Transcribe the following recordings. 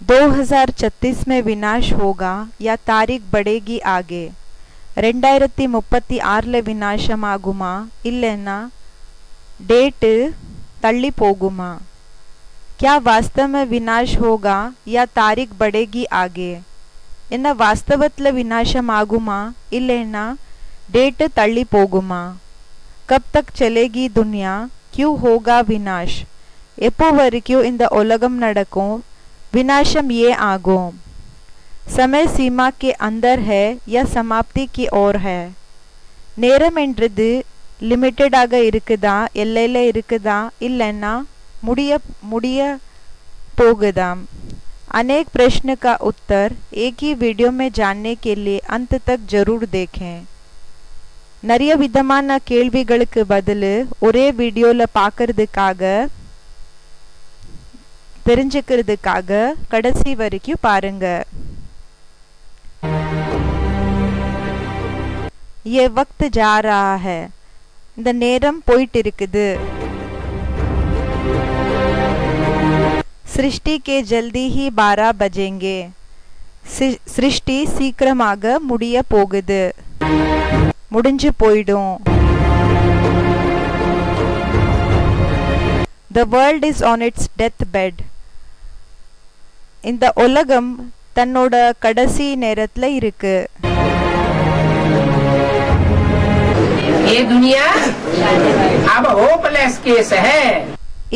2036 में विनाश होगा या तारीख बढ़ेगी आगे 2036 ವಿನಾಶಮಾಗುಮಾ ಇಲ್ಲೇನ ಡೇಟ್ ತಳ್ಳಿ ಹೋಗುಮಾ क्या वास्तव में विनाश होगा या तारीख बढ़ेगी आगे ಇನ್ನ ವಾಸ್ತವತ್ಲ ವಿನಾಶಮಾಗುಮಾ ಇಲ್ಲೇನ डेट तल्ली पोगुमा कब तक चलेगी दुनिया क्यों होगा विनाश एप्पोवरिक्यू इंद उलगम नडको विनाशम ये आगो समय सीमा के अंदर है या समाप्ति की ओर है நேரம் என்றது லிமிட்டடாக இருக்குதா எல்லையில இருக்குதா இல்லைன்னா முடிய போகுதா अनेक प्रश्न का उत्तर एक ही वीडियो में जानने के लिए अंत तक जरूर देखें நிறைய விதமான கேள்விகளுக்கு பதில் ஒரே வீடியோல பார்க்கிறதுக்காக தெரிஞ்சுக்கிறதுக்காக கடைசி வரைக்கும் பாருங்க ये वक्त जा रहा है இந்த நேரம் போயிட்டு இருக்குது सृष्टि के जल्दी ही 12 बजेंगे सृष्टि சீக்கிரமாக முடிய போகுது முடிஞ்சு போய்டும் The world is on its deathbed இந்த உலகம் தன்னோட கடைசி நேரத்துல இருக்கு ये दुनिया अब होपलेस केस है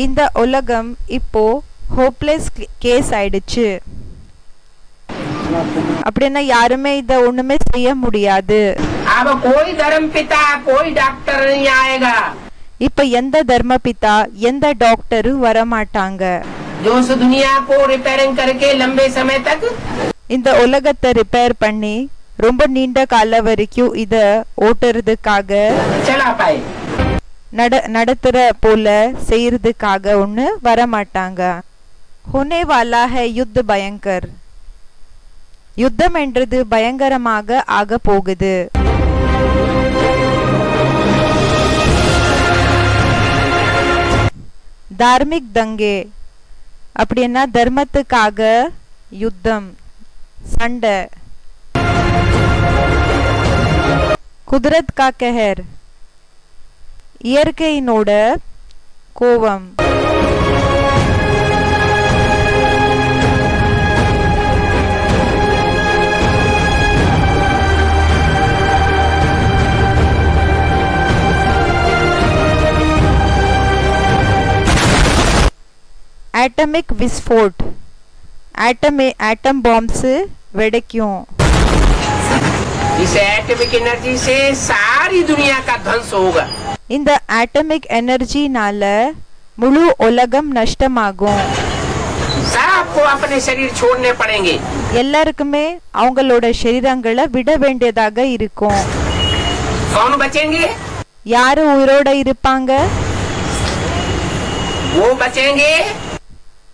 இந்த உலகம் இப்போ ஹோப்லெஸ் கேஸ் ஆயிடுச்சு அப்படின்னா யாருமே இத ஒண்ணுமே செய்ய முடியாது अब कोई धर्म पिता कोई डॉक्टर नहीं आएगा இப்ப எந்த தர்ம பிதா எந்த டாக்டரும் வர மாட்டாங்க जो इस दुनिया को रिपेयरिंग करके लंबे समय तक இந்த உலகத்தை ரிப்பேர் பண்ணி ரொம்ப நீண்ட கால வரைக்கும் இத ஓட்டுறதுக்காக चला पाए நடத்துற போல செய்யறதுக்காக ஒண்ணு வர மாட்டாங்க होने वाला है युद्ध भयंकर யுத்தம் என்றது பயங்கரமாக ஆக போகுது धार्मिक दंगे அப்படின்னா தர்மத்துக்காக யுத்தம் சண்டை குதிரத் கா कहर இயற்கையினோட கோபம் एटॉमिक विस्फोट एटम बॉम्ब से वेड़क्यों इस एटॉमिक एनर्जी से सारी दुनिया का ध्वंस होगा இந்த एटॉमिक एनर्जी नाल मुळु उलगम नष्टमागुम सबको अपने शरीर छोड़ने पड़ेंगे எல்லாருக்குமே அவங்களோட शरीरங்களை விட வேண்டியதாக இருக்கும் कौन बचेंगे யாரு உயிரோட இருப்பாங்க वो बचेंगे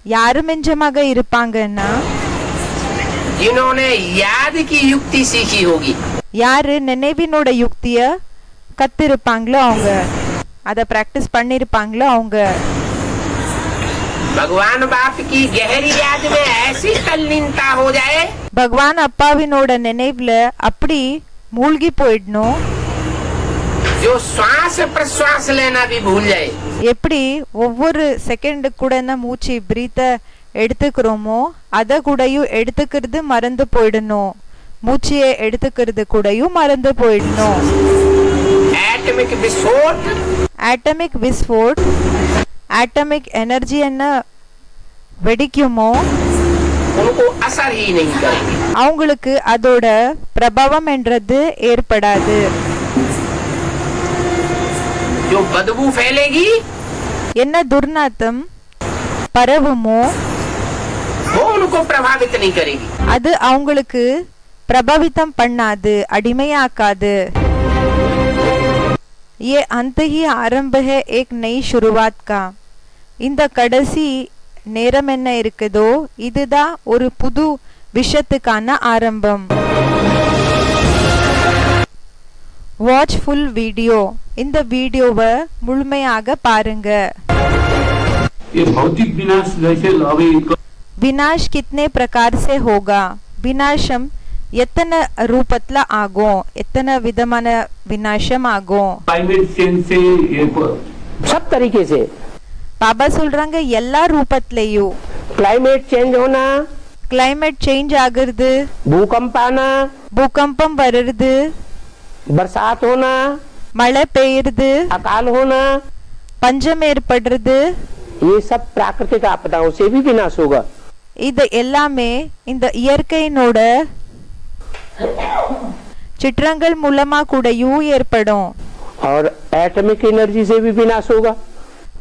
யாரு மிஞ்சமாக இருப்பாங்கன்னா जिन्होंने याद की युक्ति सीखी होगी யாரு நினைவினோட யுக்திய கத்திருப்பாங்களோ அவங்க அத பிராக்டிஸ் பண்ணிருப்பாங்களோ அவங்க भगवान बाप की गहरी याद में ऐसी तल्लीनता हो जाए பகவான் அப்பாவினோட நினைவுல அப்படி மூழ்கி போயிடணும் जो श्वास प्रश्वास लेना भी भूल जाए எப்படி ஒவ்வொரு செகண்ட் கூட மூச்சு பிரீத்த எடுத்துக்கிறோமோ அத கூடயும் எடுத்துக்கிறது மறந்து போயிடணும் மூச்சியை எடுத்துக்கிறது கூடயும் மறந்து போயிடணும் एटॉमिक विस्फोट एटॉमिक एनर्जी என்ன வெடிக்குமோ उनको असर ही नहीं करेगी அவங்களுக்கு அதோட பிரபாவம் என்றது ஏற்படாது जो बदबू फैलेगी என்ன துர்நாத்தம் பரவுமோ वो उनको प्रभावित नहीं करेगी அது அவங்களுக்கு பிரபாவிதம் பண்ணாது அடிமையாக்காது ये अंत ही आरंभ है एक नई शुरुआत का இந்த கடைசி நேரம் என்ன இருக்குதோ இதுதான் ஒரு புது விஷயத்துக்கான ஆரம்பம் வாட்ச் ஃபுல் வீடியோ இந்த வீடியோவை முழுமையாக பாருங்க ये भौतिक विनाश जैसे अभी विनाश कितने प्रकार से होगा विनाशम எத்தனை ரூபத்துல ஆகும் எத்தனை விதமான விநாசம் ஆகும் क्लाइमेट चेंज से सब तरीके से பாபா சொல்றாங்க எல்லா ரூபத்திலயும் क्लाइमेट चेंज होना, கிளைமேட் சேஞ்ச் ஆகுறது, भूकंप आना, பூகம்பம் வருது, बरसात होना, மழை பெய்யுறது, अकाल होना, பஞ்சம் ஏற்படுறது, ये सब प्राकृतिक आपदाओं से भी विनाश होगा। இது எல்லாமே இந்த இயற்கையினோட சிற்றங்கள் மூலமா கூடயும் ஏற்படும். और एटॉमिक एनर्जी से भी विनाश होगा।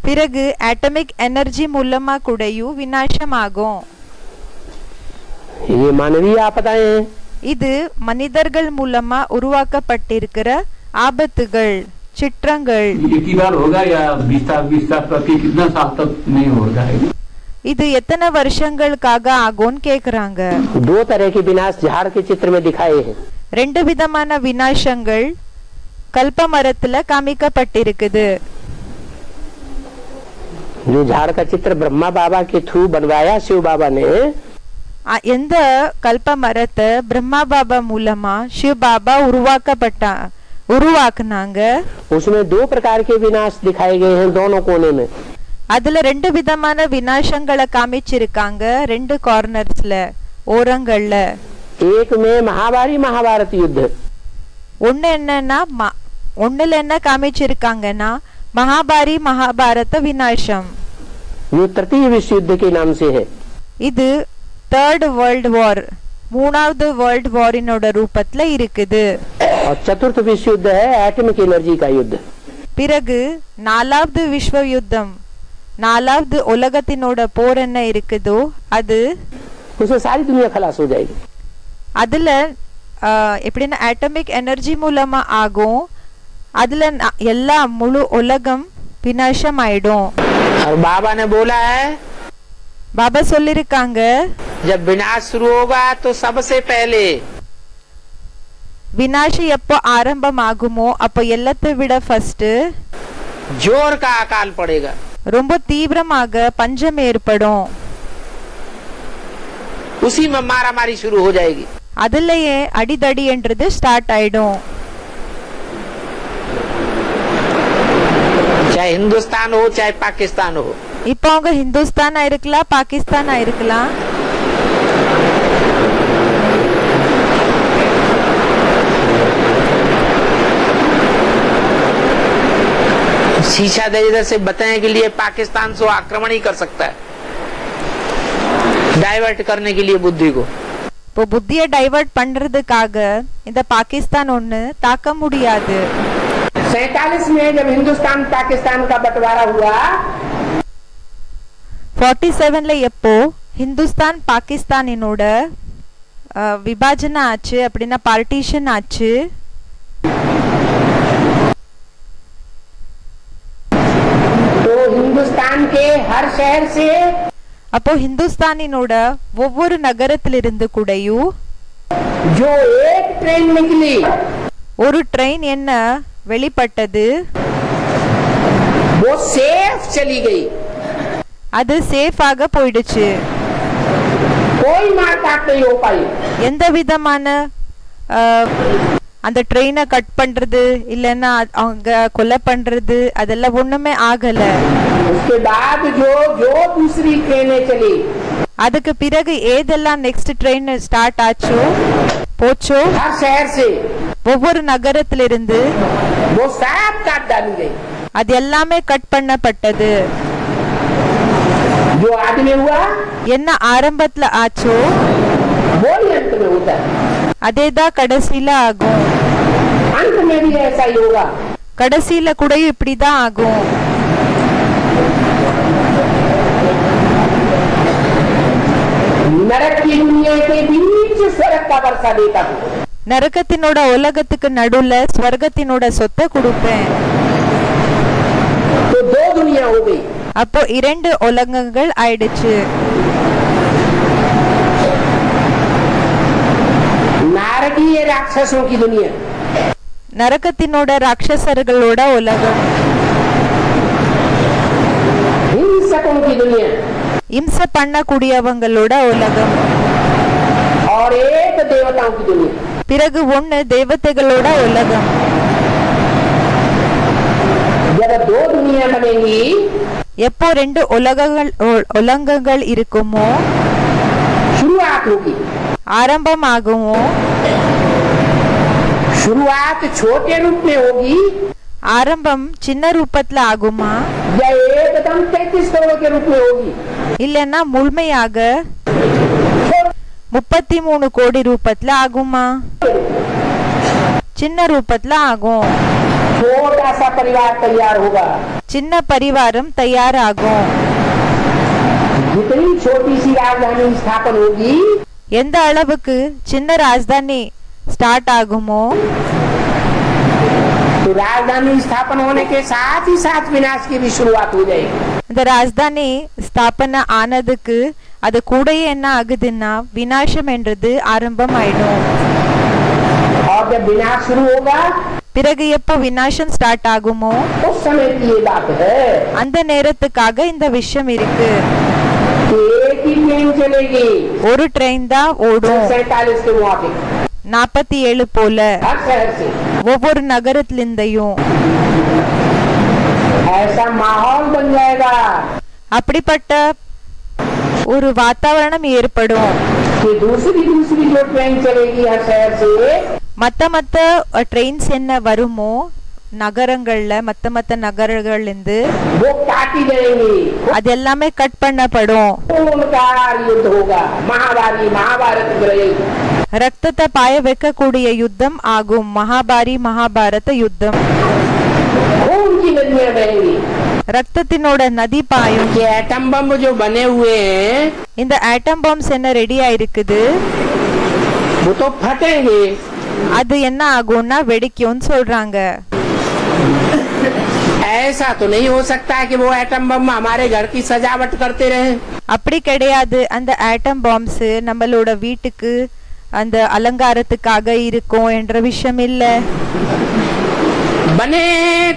பிறகு ஆட்டமிக் எனர்ஜி மூலமா கூடயும் விநாசம் ஆகும். ये मानवीय आपदाएं हैं। இது மனிதர்கள் மூலமா உருவாக்கப்பட்டிருக்கிற ஆபத்துகள், சிற்றங்கள். एक ही बार होगा या 20 साल प्रति कितना साल तक नहीं होगा? இது எத்தனை வருஷங்களுக்காக ஆகும்னு கேக்குறாங்க. दो तरह के विनाश झाड़ के चित्र में दिखाए हैं। ரெண்டு விதமான விநாசங்கள் கல்ப மரத்துல காமிக்கப்பட்டிருக்குது. जो झाड़ का चित्र ब्रह्मा बाबा के थ्रू बनवाया शिव बाबा ने, எந்த கல்ப மரத்தை பிரம்மா பாபா மூலமா சிவ பாபா உருவாக்குனாங்க. उसमें दो प्रकार के विनाश दिखाए गए हैं दोनों कोने में। அதுல ரெண்டு விதமான விநாசங்களை காமிச்சிருக்காங்க ரெண்டு கார்னர்ஸ்ல, ஓரங்கள்ல. एक में महाभारी महाभारत युद्ध, ஒண்ணு என்னன்னா ஒண்ணுல என்ன காமிச்சிருக்காங்கன்னா மகாபாரி மகாபாரத விநாசம். जो तृतीय विश्व युद्ध के नाम से है। இது தேர்ட் வேர்ல்ட் வார், மூணாவது வேர்ல்ட் வாரினோட ரூபத்துல இருக்குது. और चतुर्थ विश्व युद्ध है एटॉमिक एनर्जी का युद्ध। பிறகு நாலாவது விஸ்வ யுத்தம், நாலாவது உலகத்தினோட போர் என்ன இருக்குதோ அது, उसमें सारी दुनिया खलास हो जाएगी। அதுல எப்படின்னா ஆட்டமிக் எனர்ஜி மூலமா ஆகும். அதுல எல்லா முழு உலகம் விநாசம் ஆயிடும். और बाबा ने बोला है, பாபா சொல்லிருக்காங்க, जब विनाश शुरू होगा तो सबसे पहले விநாசம் எப்போ ஆரம்பம் ஆகுமோ அப்போ எல்லாத்தை விட ஃபர்ஸ்ட் जोर का अकाल पड़ेगा। ரொம்ப தீவிரமாக பஞ்சம் ஏற்படும். उसी में मारा मारी शुरू हो जाएगी। அதுலயே அடிதடி என்றது ஸ்டார்ட் ஆயிடும். चाहे हिंदुस्तान हो चाहे पाकिस्तान हो। இப்போ அவங்க ஹிந்துஸ்தானா இருக்கலாம், பாகிஸ்தானா இருக்கலாம். शीशा दे इधर से बताने के लिए पाकिस्तान से आक्रमण ही कर सकता है, डाइवर्ट करने के लिए बुद्धि को। இப்போ புத்தியை டைவர்ட் பண்றதுக்காக இந்த பாகிஸ்தான் ஒண்ணு தாக்க முடியாது. 47 में जब हिंदुस्तान पाकिस्तान का बंटवारा हुआ, 47ல எப்போ ஹிந்துஸ்தான் பாகிஸ்தானினோட விபாஜனம் ஆச்சு, அப்படின்னா பார்ட்டிஷன் ஆச்சு, तो हिंदुस्तान के हर शहर से அப்போ ஹிந்துஸ்தானினோட ஒவ்வொரு நகரத்திலிருந்து கூடயும் जो एक ट्रेन निकली, ஒரு ட்ரெயின் என்ன வெளிப்பட்டது, वो सेफ चली गई। அது சேஃபாக போயிடுச்சு. कोई मारकाट नहीं हो पाई। எந்த விதமான அந்த ட்ரெயினை கட் பண்றது இல்லைன்னா அவங்க கொலை பண்றது அதெல்லாம் ஒண்ணுமே ஆகல. उसके बाद जो दूसरी ट्रेनें चली, அதுக்கு பிறகு ஏதெல்லாம் நெக்ஸ்ட் ட்ரெயின் ஸ்டார்ட் ஆச்சோ போச்சோ हर शहर से ஒவ்வொரு நகரத்திலிருந்து वो सब काट डाली गई। அது எல்லாமே கட் பண்ணப்பட்டது. जो आदि में हुआ என்ன ஆரம்பத்துல ஆச்சோ वो ही अंत में होता है। அதேதான் கடைசியில ஆகும். अंत में भी ऐसा ही होगा। கடைசியில கூட இப்படிதான் ஆகும். नरक की दुनिया के बीच स्वर्ग का वर्षा देता हूँ। நரகத்தினோட உலகத்துக்கு நடுவுல ஸ்வர்கத்தினோட சொத்தை கொடுப்பேன். तो दो दुनिया हो गई। அப்போ இரண்டு உலகங்கள் ஆயிடுச்சு. नारकीय राक्षसों की दुनिया, நரகத்தினோட ராட்சசர்களோட உலகம், हिंसकों की दुनिया, இம்சை பண்ணக்கூடியவங்களோட உலகம். और एक देवताओं की दुनिया. பிறகு ஒன்னு தேவதைகளோட உலகம். जब दो दुनिया बनेगी, எப்போ ரெண்டு உலகங்கள் இருக்குமோ, शुरुआत होगी. ஆரம்பமாகுமோ, शुरुआत छोटे रूप में होगी ஆரம்பம் சின்ன ரூபத்துல ஆகுமா, या एकदम 33 करोड़ के रूप में होगी. இல்லன்னா முழுமையாக 33 கோடி ரூபத்துல ஆகுமா, சின்ன ரூபத்துல ஆகும். छोटा सा परिवार तैयार होगा. சின்ன பரிவாரம் தயாராகும். जितनी छोटी सी राजधानी स्थापन होगी, எந்த அளவுக்கு சின்ன ராஜதானி ஸ்டார்ட் ஆகுமோ, तो राजधानी स्थापन होने के साथ ही साथ विनाश की भी शुरुआत हो जाएगी. இந்த ராஜதானி ஸ்தாபனை ஆனதுக்கு அது கூடயே என்ன ஆகுதுன்னா விநாசம் என்றது ஆரம்பம் ஆயிடும். और जब विनाश शुरू होगा, பிறகு எப்போ விநாசம் ஸ்டார்ட் ஆகுமோ, उस समय की ये बात है அந்த நேரத்துக்காக இந்த விஷயம் இருக்கு. कि एक ही ट्रेन चलेगी ஒரு ட்ரெயின் தான் ஓடும், 47 के मुआफिक 47 போல हर शहर से. ஒவ்வொரு நகரத்திலிருந்தையும். ऐसा माहौल बन जाएगा அப்படிப்பட்ட ஒரு வாतावरणம் ஏற்படும். कि दूसरी जो ट्रेन चलेगी हर शहर से, மத்த ட்ரெயின்ஸ் என்ன வருமோ நகரங்கள்ல, மத்த நகரங்கள்ல இருந்து वो काटी जाएंगी. அது எல்லாமே கட் பண்ணப்படும். उनका युद्ध होगा, महाभारत रहेगी. ரத்தத்தை பாய வைக்கக்கூடிய யுத்தம் ஆகும். மகாபாரத யுத்தம். खून की नदियां बहेंगी. ரத்தத்தினோட நதி பாயும். ये एटम बम जो बने हुए हैं, இந்த ஆட்டம் பாம்ஸ் என்ன ரெடியா இருக்குது, वो तो फटेंगे. அது என்ன ஆகும்னா வெடிக்கும்னு சொல்றாங்க. ऐसा तो नहीं हो सकता कि वो एटम बम हमारे घर की सजावट करते रहे. அப்படி கிடையாது. அந்த ஆட்டம் பாம்ஸ் நம்மளோட வீட்டுக்கு அந்த அலங்காரத்துக்காக இருக்கும் என்ற விஷயம் இல்ல. बने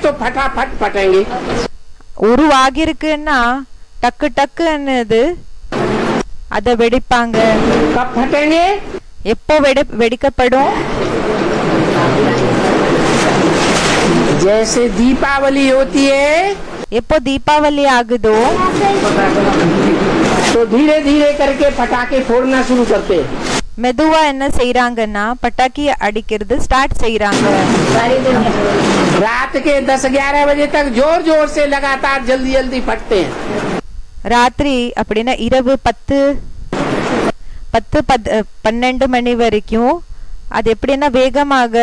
तो फटाफट फटेंगे. உருவாகிருக்குன்னா டக்குன்னு அத வெடிப்பாங்க. कब फटेंगे? எப்போ வெடிக்கப்படும்? जैसे दीपावली होती है, எப்போ தீபாவளி ஆகுதோ तो धीरे धीरे करके पटाखे फोड़ना शुरू करते हैं. மெதுவா என்ன செய்யறாங்கன்னா பட்டாக்கி அடிக்கிறது ஸ்டார்ட் செய்யறாங்க. रात के 10-11 बजे तक जोर जोर से लगातार जल्दी जल्दी फटते हैं. ராத்திரி அப்படின்னா இரவு 10-12 மணி வரைக்கும் அது எப்படின்னா வேகமாக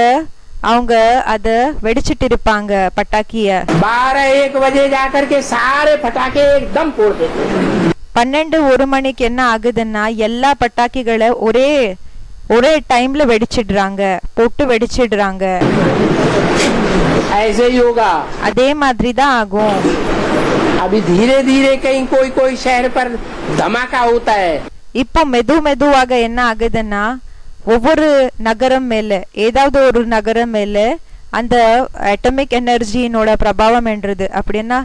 அவங்க அத வெடிச்சிட்டு இருப்பாங்க பட்டாக்கிய. 12-1 बजे जाकर के सारे पटाखे एकदम फोड़ देते हैं. 12-1 மணிக்கு என்ன ஆகுதுன்னா எல்லா பட்டாக்கிகளை ஒரே டைம்ல வெடிச்சிடுறாங்க, போட்டு வெடிச்சிடுறாங்க. ऐसे ही होगा. அதே மாதிரி தான் ஆகும். अभी धीरे धीरे कहीं कोई शहर पर धमाका होता है. இப்போ மெதுவாக என்ன ஆகுதுன்னா ஒவ்வொரு நகரம் மேல, ஏதாவது ஒரு நகரம் மேல அந்த அட்டமிக் எனர்ஜியினோட பிரபாவம் என்றது அப்படின்னா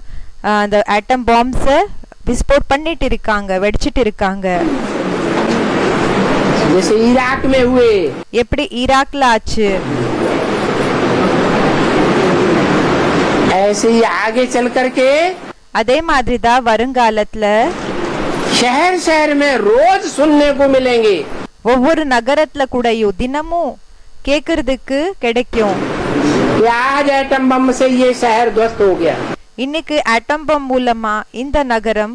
அந்த ஆட்டம் பாம்ஸ விஸ்போர்ட் பண்ணிட்டு இருக்காங்க, வெடிச்சிட்டு இருக்காங்க. जैसे इराक में हुए, எப்படி ஈராக்ல ஆச்சு, ऐसे ही आगे चल करके அதே மாதிரி தான் வருங்காலத்துல शहर शहर में रोज सुनने को मिलेंगे. ஒவ்வொரு நகரத்துல கூடயும் தினமும் கேக்குறதுக்கு கிடைக்கும். आज एटम बम से ये शहर ध्वस्त हो गया. இன்னைக்கு ஆட்டம் பம் மூலமா இந்த நகரம்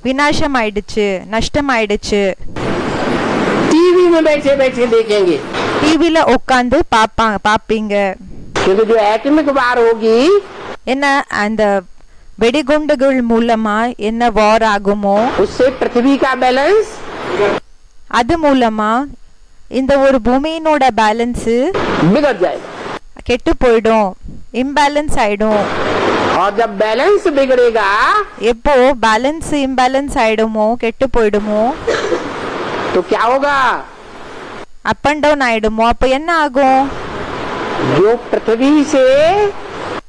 விநாசம் ஆயிடுச்சு, நஷ்டம் ஆயிடுச்சு. टीवी में बैठे बैठे देखेंगे. டிவில உட்காந்து பாப்பீங்க. क्योंकि जो एटमिक वार होगी, என்ன அந்த வெடிகுண்டுகள் மூலமா என்ன வார் ஆகுமோ, उससे पृथ्वी का बैलेंस அது மூலமா இந்த ஒரு பூமியினோட பேலன்ஸ் बिगड़ जाएगा. கெட்டு போயிடும், இம்பேலன்ஸ் ஆயிடும். और जब बैलेंस बिगड़ेगा, எப்போ பேலன்ஸ் இம்பேலன்ஸ் ஆயிடுமோ, கெட்டு போயிடுமோ, तो क्या होगा? அப் அண்ட் டவுன் ஆயிடுமோ, அப்ப என்ன ஆகும்? जो पृथ्वी से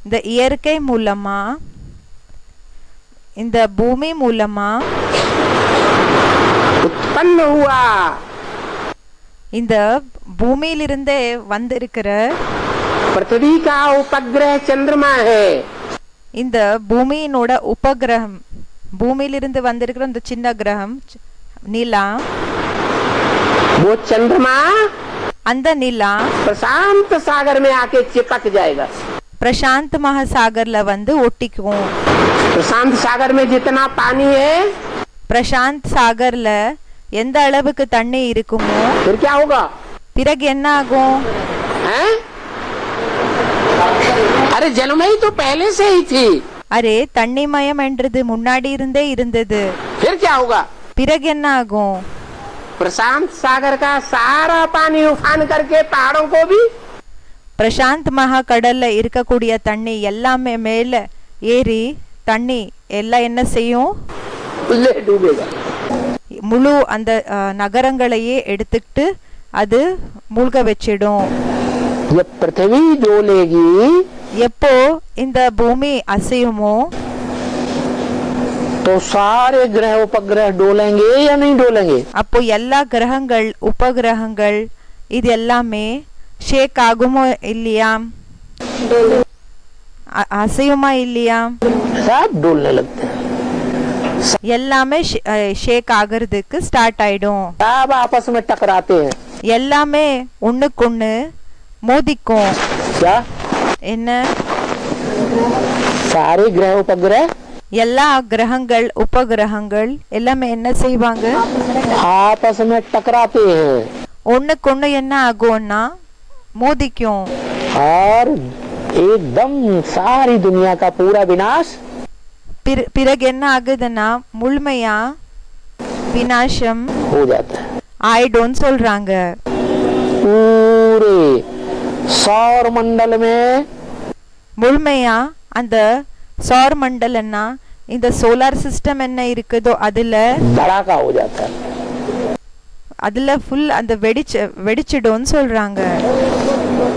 இந்த இயற்கை மூலமா, இந்த பூமி மூலமா उत्पन्न हुआ இந்த பூமியிலிருந்தே வந்திருக்கிற पृथ्वी का उपग्रह चंद्रमा है। இந்த பூமியினோட உபகிரகம், பூமியிலிருந்து வந்திருக்கிற இந்த சின்ன கிரகம் நிலா, वो चंद्रमा அந்த நிலா प्रशांत सागर में आके चिपक जाएगा। பிரசாந்த் மகாசாகர்ல வந்து ஒட்டிக்கும். प्रशांत सागर में जितना पानी है, பிரசாந்த் சாகர்ல எந்த அளவுக்கு தண்ணி இருக்குமோ फिर क्या होगा? பிறகு என்ன ஆகும்? हैं? अरे जलमयी तो पहले से ही थी। அரே தண்ணிமயம் என்றது முன்னாடி இருந்தே இருந்தது. फिर क्या होगा? பிறகு என்ன ஆகும்? प्रशांत सागर का सारा पानी उफान करके पहाड़ों को भी, பிரசாந்த் மகா கடல்ல இருக்கக்கூடிய தண்ணி எல்லாமே மேல ஏறி தண்ணி எல்லாம் என்ன செய்யும்? ले डूबेगा। முழு அந்த நகரங்களையே எடுத்துக்கிட்டு அது மூழ்க வச்சிடும். जब पृथ्वी डोलेगी, எப்போ இந்த பூமி அசையுமோ तो सारे ग्रह उपग्रह डोलेंगे या नहीं डोलेंगे? அப்போ எல்லா கிரகங்கள் உபகிரகங்கள் இது எல்லாமே ஷேக் ஆகுமோ இல்லையா? அசையுமா இல்லையா? सब डोलने लगते हैं, எல்லாமே ஷேக் ஆகிறதுக்கு ஸ்டார்ட் ஆயிடும். सब आपस में टकराते हैं। எல்லாமே ஒண்ணுக்கொண்ணு மோதிக்கும். क्या? என்ன? सारे ग्रह उपग्रह எல்லா கிரகங்கள் உபகிரகங்கள் எல்லாமே என்ன செய்வாங்க? आपस में टकराते हैं ஒண்ணுக்கொண்ணு என்ன ஆகும்னா மோதிக்கும். और एकदम सारी दुनिया का पूरा विनाश பிறகு என்ன ஆகுதுன்னா முழுமையா விநாசம் हो जाता है। ஆயிடும்னு சொல்றாங்க. पूरे सौर मंडल में முழுமையா அந்த சௌர மண்டலம்னா இந்த சோலார் சிஸ்டம் என்ன இருக்குதோ அதுல धड़ाका हो जाता है। அதுல ஃபுல் அந்த வெடிச்சிடும்னு சொல்றாங்க.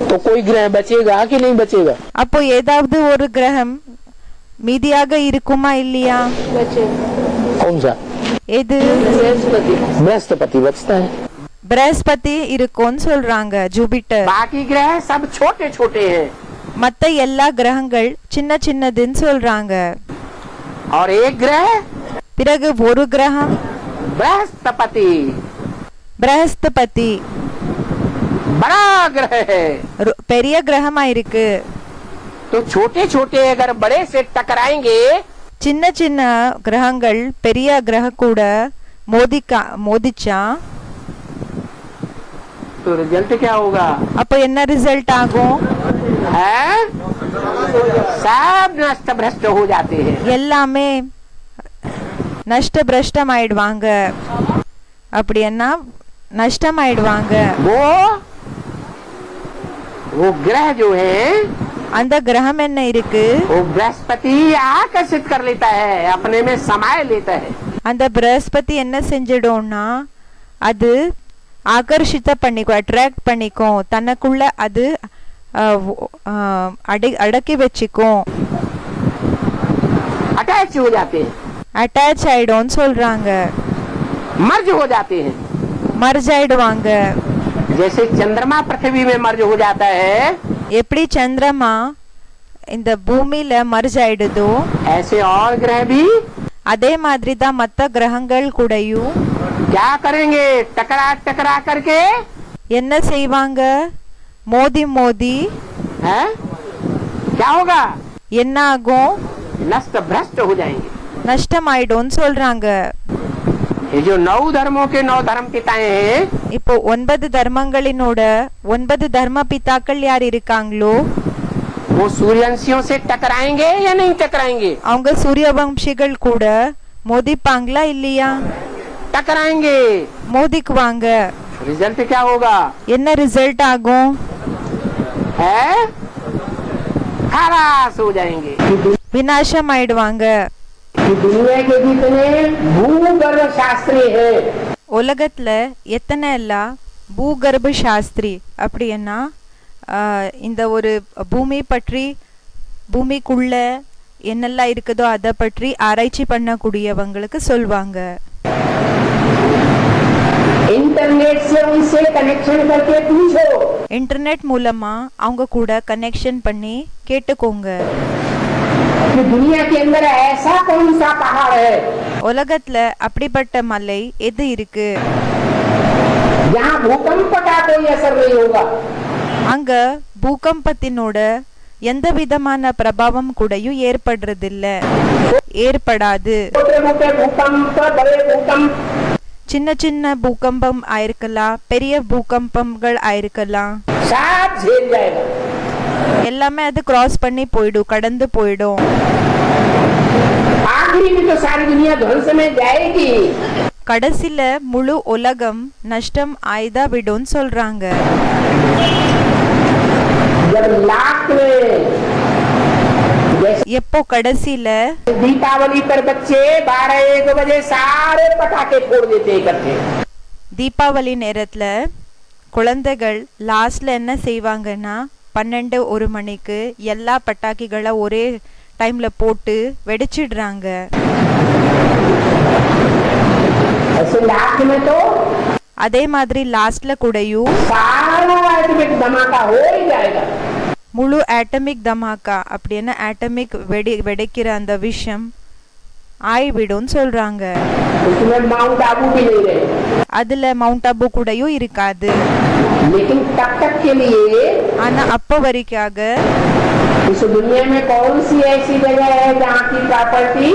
तो कोई ग्रह बचेगा कि नहीं बचेगा? அப்போ ஏதாவது ஒரு கிரகம் மீதியாக இருக்குமா இல்லையா? कौन सा? எது? बृहस्पति बचता है। பிரஹஸ்பதி இருக்கும்னு சொல்றாங்க. ஜூபிட்டர். बाकी ग्रह सब छोटे छोटे हैं மத்த எல்லா கிரகங்கள் சின்ன சின்னதுன்னு சொல்றாங்க. और एक ग्रह பிறகு ஒரு கிரகம் बृहस्पति பிரஹஸ்பதி बड़ा ग्रह है। பெரிய கிரகமா இருக்கு. तो छोटे छोटे अगर बड़े से टकराएंगे, சின்ன சின்ன கிரகங்கள் பெரிய கிரக கூட மோதிச்சா तो रिजल्ट क्या होगा? அப்போ என்ன ரிசல்ட் ஆகும்? है? सब नष्ट भ्रष्ट हो जाते हैं। எல்லாமே நஷ்ட பிரஷ்டம் ஆயிடுவாங்க. அப்படின்னா நஷ்டம் ஆயிடுவாங்க. वो ग्रह जो है, அந்த கிரகம் என்ன இருக்கு? वो बृहस्पति आकर्षित कर लेता है, अपने में समाये लेता है। அந்த பிரஹஸ்பதி என்ன செஞ்சிடும்னா அது ஆகர்ஷித்த பண்ணிக்கும், அட்ராக்ட் பண்ணிக்கும், தனக்குள்ள அது அடக்கி வச்சுக்கும். अटैच हो जाते हैं, அட்டாச் ஆயிடும்னு சொல்றாங்க. मर्ज हो जाते हैं। மர்ஜ் ஆயிடுவாங்க. जैसे चंद्रमा पृथ्वी में मर्ज हो जाता है, எப்படி சந்திரமா இந்த பூமியில மர்ஜ் ஆயிடுதோ ऐसे और ग्रह भी அதே மாதிரி தான் மற்ற கிரகங்கள் கூடயும் क्या करेंगे? टकरा टकरा करके என்ன செய்வாங்க? மோதி மோதி है? क्या होगा? என்ன ஆகும்? नष्ट भ्रष्ट हो जाएंगे। நஷ்டமாயிடும்னு சொல்றாங்க. ये जो 9 धर्मों के 9 धर्म पिताएं हैं, இப்போ 9 தர்மங்களினோட 9 தர்ம பிதாக்கள் யார் இருக்காங்களோ वो सूर्यवंशियों से टकराएंगे या नहीं टकराएंगे? அவங்க சூரிய வம்சிகள் கூட மோதிப்பாங்களா இல்லையா? टकराएंगे। மோதிக்குவாங்க. रिजल्ट क्या होगा? என்ன ரிசல்ட் ஆகும்? है? खलास हो जाएंगे। விநாசம் ஆயிடுவாங்க. दुनिया के जितने भूगर्भ शास्त्री है, உலகத்துல எத்தனை எல்லாம் பூகர்ப சாஸ்திரி அப்படின்னா இந்த ஒரு பூமி பற்றி, பூமிக்குள்ள என்னெல்லாம் இருக்குதோ அதை பற்றி ஆராய்ச்சி பண்ணக்கூடியவங்களுக்கு சொல்வாங்க. से उनसे कनेक्शन करके पूछो। இன்டர்நெட் மூலமா அவங்க கூட கனெக்ஷன் பண்ணி கேட்டுக்கோங்க. कि दुनिया के अंदर ऐसा कौन सा पहाड़ है உலகத்துல அப்படிப்பட்ட மலை எது இருக்கு जहाँ भूकंप का कोई असर नहीं होगा। அங்க பூகம்பத்தினோட எந்த விதமான பிரபாவம் கூடயும் ஏற்படாது. छोटे-मोटे भूकंप, बड़े भूकंप, சின்ன சின்ன பூகம்பம் ஆயிருக்கலாம், பெரிய பூகம்பங்கள் ஆயிருக்கலாம், सब झेल जाएगा। எல்லாமே அது கிராஸ் பண்ணி போயிடும், கடந்து போயிடும். आखिरी में तो सारी दुनिया ध्वंस में जाएगी। கடைசில முழு உலகம் நஷ்டம் ஆய்தா விடும்னு சொல்றாங்க. जब लास्ट में எப்போ கடைசில दीपावली पर बच्चे 12-1 बजे सारे पटाखे फोड़ देते इकट्ठे। தீபாவளி நேரத்துல குழந்தைகள் லாஸ்ட்ல என்ன செய்வாங்கன்னா 12-1 மணிக்கு எல்லா பட்டாக்கிகளை ஒரே டைம்ல போட்டு வெடிச்சிடுறாங்க. ऐसे लास्ट में तो அதே மாதிரி லாஸ்ட்ல கூடயும் सारा एटॉमिक धमाका हो ही जाएगा। முழு ஆட்டமிக் தமாக்கா அப்படின்னா ஆட்டமிக் வெடிக்கிற அந்த விஷயம் ஆய்விடும் சொல்றாங்க. उसमें माउंट आबू भी नहीं रहे। அதுல மவுண்ட் ஆபு கூடயும் இருக்காது. लेकिन तब तक के लिए ஆனா அப்ப வரைக்காக इस दुनिया में कौन सी ऐसी जगह है जहाँ की प्रॉपर्टी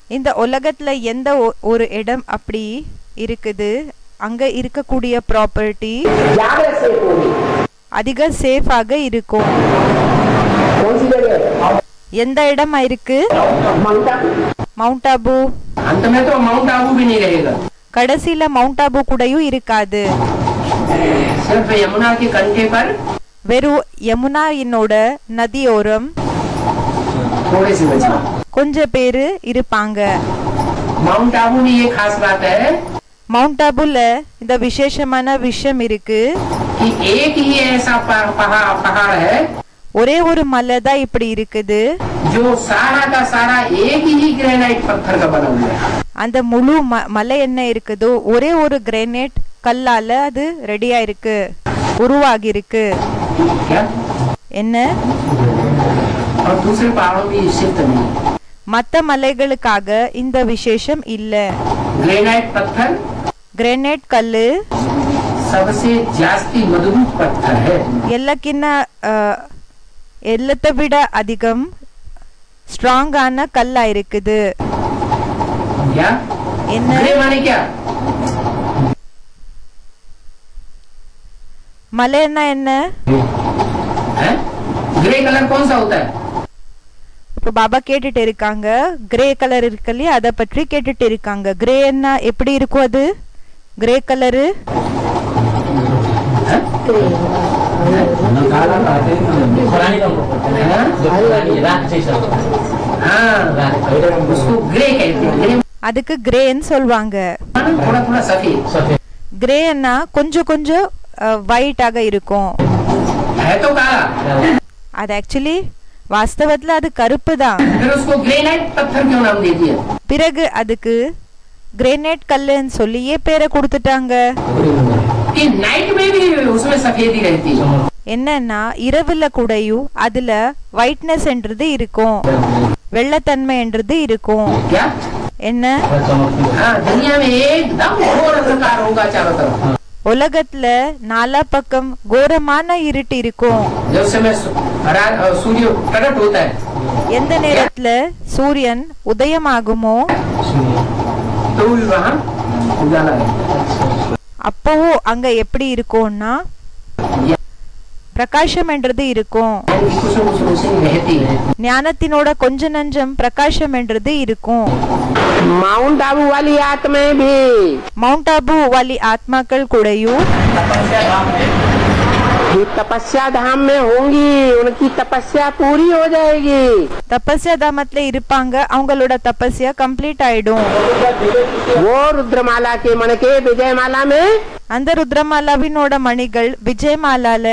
இந்த உலகத்துல எந்த ஒரு இடம் அப்படி இருக்குது அங்க இருக்கக்கூடிய ப்ராப்பர்ட்டி ज्यादा सेफ होगी? அதிக சேஃபாக இருக்கும். कौन सी जगह? எந்த இடமா இருக்கு? माउंट आबू। மவுண்ட் ஆபு. अंत में तो माउंट आबू भी नहीं रहेगा। கடைசில மவுண்ட் ஆபு கூடயும் இருக்காது. सिर्फ यमुना के कंढे पर வெறும் யமுனாயினோட நதியோரம் थोड़े से बचे। கொஞ்ச பேரு இருப்பாங்க. माउंट आबू में ये खास बात है மவுண்ட் ஆபுல இந்த விசேஷமான விஷயம் இருக்கு. कि एक ही ऐसा पहाड़ है ஒரே ஒரு மலை தான் இப்படி இருக்குது जो सारा का सारा एक ही ग्रेनाइट पत्थर का बना हुआ है। அந்த முழு மலை என்ன இருக்குதோ ஒரே ஒரு கிரானைட் கல்லால அது ரெடியா இருக்கு, உருவாகி இருக்கு. क्या? என்ன? और दूसरे पहाड़ों की शिफ्ट नहीं। மத்த மலைகளுக்காக இந்த விசேஷம் இல்ல. ग्रेनाइट पत्थर கிரானைட் கல்லு सबसे जास्ती मजबूत पत्थर है। எல்லாத்தை விட அதிகம் ஸ்ட்ராங்கான கல்லா இருக்குது. क्या? என்ன? ग्रे माने क्या? மலைன்னா என்ன? ग्रे कलर कौन सा होता है? இப்ப பாபா கேட்டுட்டு இருக்காங்க, கிரே கலர் இருக்கு இல்லையா, அதை பற்றி கேட்டுட்டு இருக்காங்க. கிரே என்ன எப்படி இருக்கும்? அது கிரே கலரு அதுக்கு கிரேன்னு சொல்வாங்க. கிரேன்னா கொஞ்சம் கொஞ்சம் ஒயிட்டாக இருக்கும். அது ஆக்சுவலி வாஸ்தவத்துல அது கருப்பு தான். பிறகு அதுக்கு கிரானைட் கல்லுன்னு சொல்லியே பேரை கொடுத்துட்டாங்க. என்னன்னா இரவுல கூடயும் அதுல ஒயிட்னஸ் என்றது இருக்கும், வெள்ளத்தன்மை என்றது இருக்கும். என்ன? உலகத்துல நாலா பக்கம் கோரமான இருட்டு இருக்கும். எந்த நேரத்துல சூரியன் உதயமாகுமோ அப்பவும் அங்க எப்படி இருக்கும்னா பிரகாசம் என்றது இருக்கும். ஞானத்தினோட கொஞ்ச நஞ்சம் பிரகாசம் என்றது இருக்கும். माउंट आबू वाली आत्माएं भी மவுண்ட் ஆபு வாலி ஆத்மாக்கள் கூடயும் तपस्या धाम में होंगी, उनकी तपस्या पूरी हो जाएगी। தபஸ்யா தாமத்துல இருப்பாங்க, அவங்களோட தபஸ்யா கம்ப்ளீட் ஆயிடும். वो रुद्रमाला के मन के विजयमाला में அந்த ருத்ரமாலாவினோட மணிகள் விஜயமாலால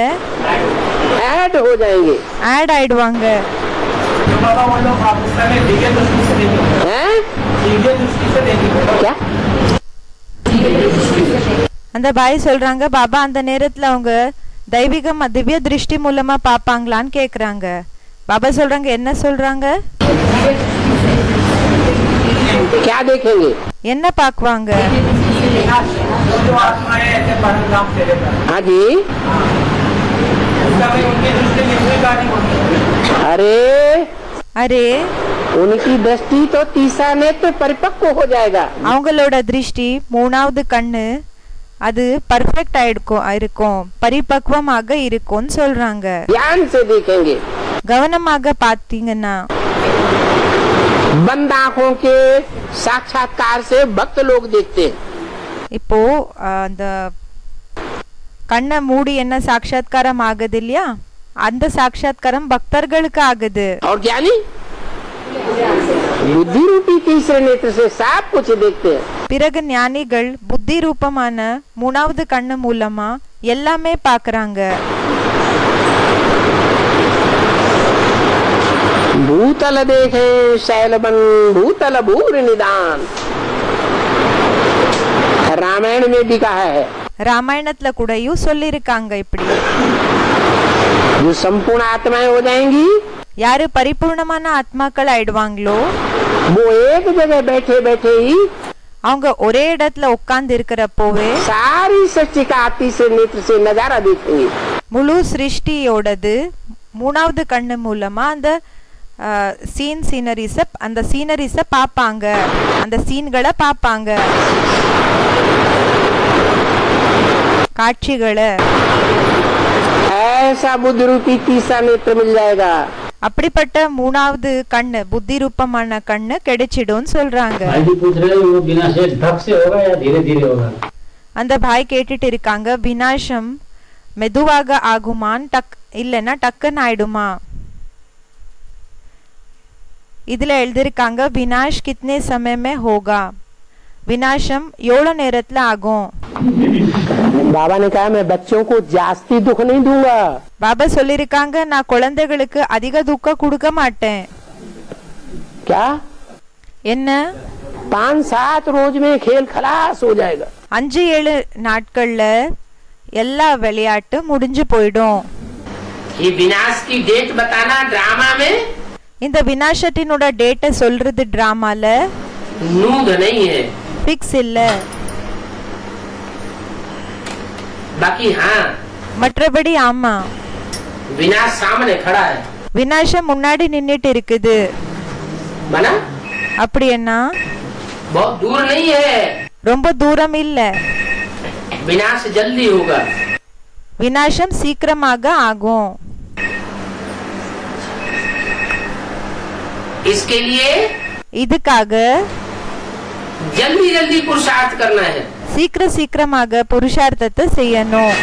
ऐड हो जाएंगे। ஆட் ஆயிடுவாங்க. क्या? அந்த பாய் சொல்றாங்க, பாபா அந்த நேரத்துல அவங்க தெய்வீகமா திவ்ய திருஷ்டி மூலமா பாப்பாங்களான்னு கேக்குறாங்க. பாபா சொல்றாங்க, என்ன சொல்றாங்க? क्या देखेंगे? என்ன பாக்குவாங்க? हाँ जी। अरे அரே, उनकी दृष्टि तो तीसरा नेत्र परिपक्व हो जाएगा। அவங்களோட திருஷ்டி மூணாவது கண்ணு அது பர்ஃபெக்ட் இருக்கும், பரிபக்வமாக இருக்கும்னு சொல்றாங்க. ध्यान से देखेंगे। கவனமாக பாத்தீங்கன்னா बंद आंखों के साक्षात्कार से भक्त लोग देखते हैं। இப்போ அந்த கண்ணை மூடி என்ன சாட்சாத்காரம் ஆகுது இல்லையா, அந்த சாட்சாத்காரம் பக்தர்களுக்கு ஆகுது. और ज्ञानी बुद्धि रूपी तीसरे नेत्र से सब कुछ देखते हैं। பிறகு ஞானிகள் புத்தி ரூபமான மூணாவது கண்ணு மூலமா எல்லாமே பாக்குறாங்க. भूतल देखे शैलबन भूतल भूर निदान, रामायण में भी कहा है। ராமாயணத்துல கூடயும் சொல்லிருக்காங்க இப்படி. जो संपूर्ण आत्माएं हो जाएंगी, யாரு பரிபூர்ணமான ஆத்மாக்கள் ஆயிடுவாங்களோ वो एक जगह बैठे बैठे ही அவங்க ஒரே இடத்துல உட்கார்ந்து இருக்கிறப்போவே सारी सृष्टि का तीसरे नेत्र से नजारा देखेंगे। முழு சிருஷ்டியோடது மூணாவது கண்ணு மூலமா அந்த அந்த சீனரிஸ பாப்பாங்க, அந்த சீன்களை பாப்பாங்க, காட்சிகளை. ऐसा बुद्धि रूपी तीसरा नेत्र मिल जाएगा। அப்படிப்பட்ட மூணாவது கண்ணு புத்தி ரூபமான கண்ணு கிடைச்சிடும் சொல்றாங்க. அந்த பாய் கேட்டுட்டு இருக்காங்க, விநாசம் மெதுவாக ஆகுமான் இல்லைன்னா டக்குன்னு ஆயிடுமா? இதுல எழுதிருக்காங்க, விநாஷ் கித்னே சமயமே ஹோகா, விநாசம் எவ்வளவு நேரத்துல ஆகும்? बाबा ने कहा मैं बच्चों को जास्ती दुख नहीं दूंगा। பாபா சொல்லிருக்காங்க, நான் குழந்தைகளுக்கு அதிக துக்கம் கொடுக்க மாட்டேன். क्या? என்ன? 5-7 रोज में खेल खलास हो जाएगा। 5-7 நாட்கள்ல எல்லா விளையாட்டு முடிஞ்சு போயிடும். ये विनाश की डेट बताना ड्रामा में, இந்த விநாசத்தினோட டேட்டை சொல்றது டிராமால नूद नहीं है, பிக்ஸ் இல்ல. बाकी हाँ மற்றபடி ஆமா, विनाश सामने खड़ा है। விநாசம் முன்னாடி நின்னுட்டு இருக்குது. बना அப்படி என்ன? बहुत दूर नहीं है, ரொம்ப தூரம் இல்ல. विनाश जल्दी होगा। விநாசம் சீக்கிரமாக ஆகும். इसके लिए இதுக்காக जल्दी जल्दी पुरुषार्थ करना है। சீக்கிரமாக புருஷார்த்தத்தை செய்யணும்.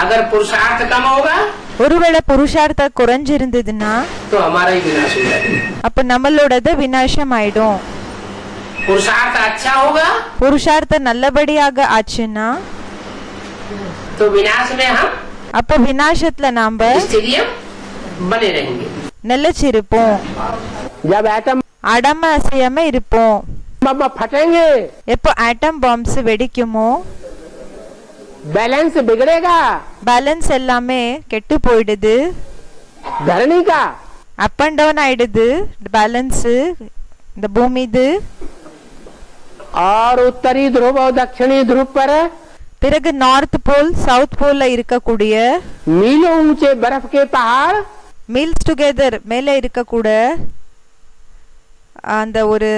अगर पुरुषार्थ कम होगा ஒருவேளை புருஷார்த்தம் குறைஞ்சிருந்ததுன்னா तो हमारा ही विनाश हो जाएगा। அப்ப நம்மளோடது விநாசம் ஆயிடும். पुरुषार्थ अच्छा होगा புருஷார்த்தம் நல்லபடியாக ஆச்சுன்னா तो विनाश में हम அப்ப விநாசத்துல நாம स्थिरियम बने रहेंगे। நிலைச்சிருப்போம், जब एटम அடம அசையாம இருப்போம். बम फटेंगे எப்போ ஆட்டம் பாம்ஸ் வெடிக்குமோ बैलेंस बिगड़ेगा। பேலன்ஸ் எல்லாமே கெட்டு போயிடுது, धरनी का அப் அண்ட் டவுன் ஆயிடுது பேலன்ஸ் இந்த பூமி இது. और उत्तरी ध्रुव और दक्षिणी ध्रुव पर பிறகு நார்த் போல் சவுத் போல்ல இருக்கக்கூடிய मीलों ऊंचे बर्फ के पहाड़ மீல்ஸ் டுகெதர் மேலே இருக்கக்கூட அந்த ஒரு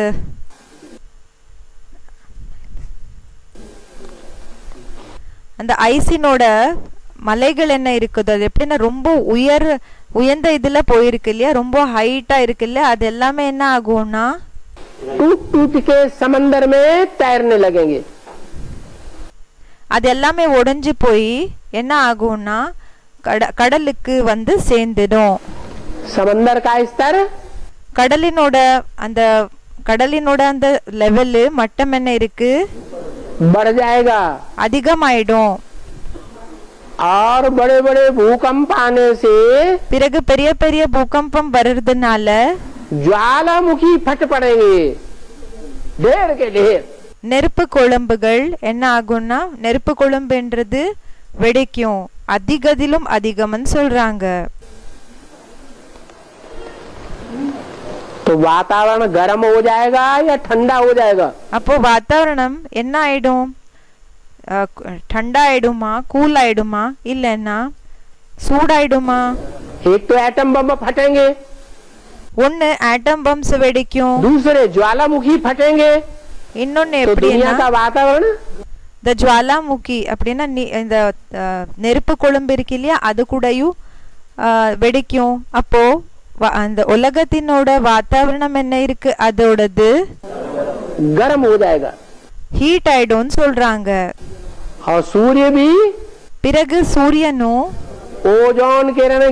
அந்த ஐசினோட மலைகள் என்ன இருக்குது, அது எப்படின்னா ரொம்ப உயர்ந்த இதுல போயிருக்கு இல்லையா, ரொம்ப ஹைட்டா இருக்கு இல்லையா, அது எல்லாமே என்ன ஆகும்னா टूट टूट के समंदर में तैरने लगेंगे। அது எல்லாமே உடைஞ்சு போய் என்ன ஆகும்னா கடலுக்கு வந்து சேர்ந்துடும். समंदर का स्तर கடலினோட அந்த லெவலு மட்டம் என்ன இருக்கு, बढ़ जाएगा। அதிகமாயிடும். और बड़े बड़े भूकंप आने से பிறகு பெரிய பெரிய பூகம்பம் வர்றதுனால ज्वालामुखी फट पड़ेंगे, ढेर के ढेर। நெருப்பு குழம்புகள் என்ன ஆகும்னா நெருப்பு குழம்புன்றது வெடிக்கும் அதிகதிலும் அதிகம்னு சொல்றாங்க. तो वातावरण गर्म हो जाएगा या ठंडा हो जाएगा? அப்போ வாतावरणம் என்ன ஆயிடும்? ठंडा ஆயிடுமா, கூல் ஆயிடுமா, இல்லன்னா சூடாயிடுமா? एक तो एटम बम फटेंगे, ஒன்னு ஆட்டம் பம்ஸ் வெடிக்கும், दूसरे ज्वालामुखी फटेंगे. இன்னொன்னு तो दुनिया எப்படின்னா का वातावरण இந்த ஜுவாலாமுகி அப்படின்னா இந்த நெருப்பு குழம்பு இருக்கு இல்லையா அது கூடயும் வெடிக்கும். அப்போ அந்த உலகத்தினோட வாतावरणம் என்ன இருக்கு அதோடது गर्म हो जाएगा, ஹீட் ஆயிடும்னு சொல்றாங்க. और सूर्य भी பிறகு சூரியனும் ओजोन किरण,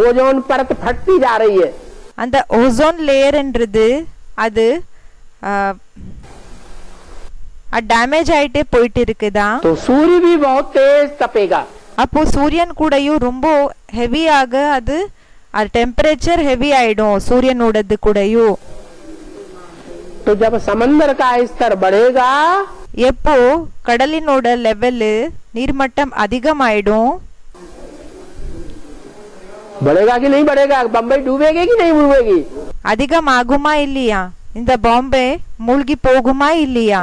ओजोन परत फटती जा रही है. அந்த ஓசோன் லேயர்ன்றது அது டேமேஜ் ஆயிட்டே போயிட்டு இருக்குதா. तो सूर्य भी बहुत तेज तपेगा. அப்போ சூரியன் கூடயும் ரொம்ப ஹெவியாக அது டெம்பரேச்சர் ஹெவி ஆயிடும் சூரியனோடது கூடயும். तो जब समंदर का स्तर बढ़ेगा, எப்போ கடலினோட லெவல் நீர்மட்டம் அதிகமாயிடும். बढ़ेगा कि नहीं बढ़ेगा? बम्बई डूबेगी कि नहीं डूबेगी? அதிகமாகுமா இல்லையா? இந்த பாம்பே மூழ்கி போகுமா இல்லையா?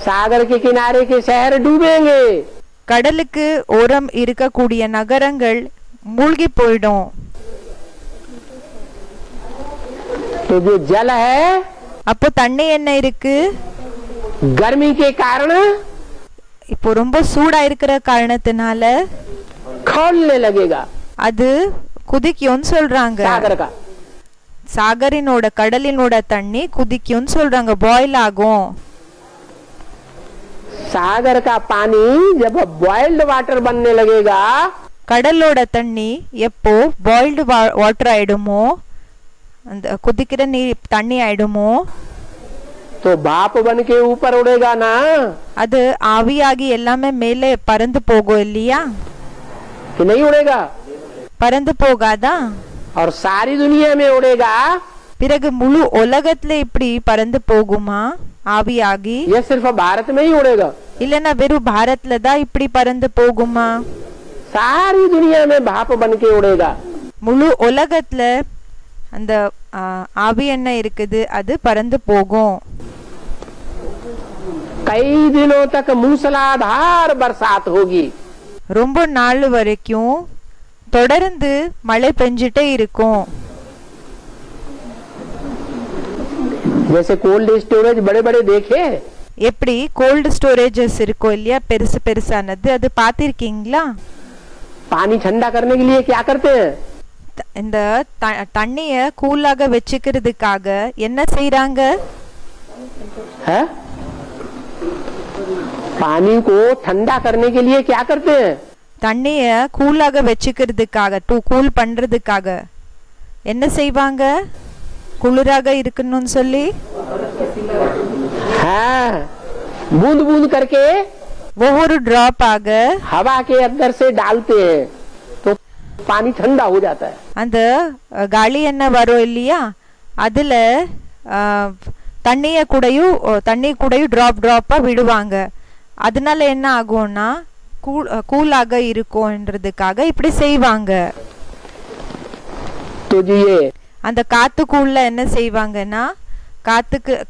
सागर के किनारे के शहर डूबेंगे. கடலுக்கு ஓரம் இருக்கக்கூடிய நகரங்கள் மூழ்கி போயிடும். तो जो जल है, அப்போ தண்ணி என்ன இருக்கு? गर्मी के कारण இப்போ ரொம்ப சூடா இருக்கிற காரணத்தினால खौलने लगेगा. அது குதிக்கும்னு சொல்றாங்க. सागर का சாகரினோட கடலினோட தண்ணி குதிக்கும்னு சொல்றாங்க, பாயில் ஆகும். सागर का पानी जब बॉइल्ड वाटर बनने लगेगा, கடலோட தண்ணி எப்போ பாயில்டு வாட்டர் ஆயிடுமோ, அந்த குதிக்கிற நீர் தண்ணி ஆயிடுமோ, तो भाप बन के ऊपर उड़ेगा ना. அது ஆவியாகி எல்லாமே மேலே பறந்து போகும் இல்லையா? कि नहीं उड़ेगा? பறந்து போகாதா? और सारी दुनिया में उड़ेगा. பிறகு முழு உலகத்துல இப்படி பறந்து போகுமா ஆவியாகி? ये सिर्फ भारत में ही उड़ेगा? இல்லனா வெறும் பாரத்ல தான் இப்படி பறந்து போகுமா? सारी दुनिया में भाप बन के उड़ेगा. முழு உலகத்துல அந்த ஆவி என்ன இருக்குது அது பறந்து போகும். कई दिनों तक मूसलाधार बरसात होगी. ரொம்ப நாள் வரைக்கும் தொடர்ந்து மழை பெஞ்சிட்டே இருக்கும். जैसे कोल्ड स्टोरेज बड़े बड़े देखे, எப்படி கோல்டு ஸ்டோரேஜஸ் இருக்கும் இல்லையா, பெருசு பெருசானது, அது பார்த்திருக்கீங்களா? पानी ठंडा करने के लिए क्या करते हैं? இந்த தண்ணிய கூலாக வச்சுக்கிறதுக்காக என்ன செய்யறாங்க? है? पानी को ठंडा करने के लिए क्या करते हैं? தண்ணிய கூலாக வச்சுக்கிறதுக்காக கூல் பண்றதுக்காக என்ன செய்வாங்க? குளிராக இருக்கணும்னு சொல்லி हाँ, बूंद बूंद करके ஒவ்வொரு டிராப் ஆக हवा के अंदर से डालते हैं, तो पानी ठंडा हो जाता है. அந்த காலி என்ன வரும் இல்லையா, அதுல தண்ணி கூடயும் டிராப் டிராப்பா விடுவாங்க. அதனால என்ன ஆகும்னா கூலாக இருக்கும்ன்றதுக்காக இப்படி செய்வாங்க. तो जी ये அந்த காத்துக்குள்ள என்ன செய்வாங்கன்னா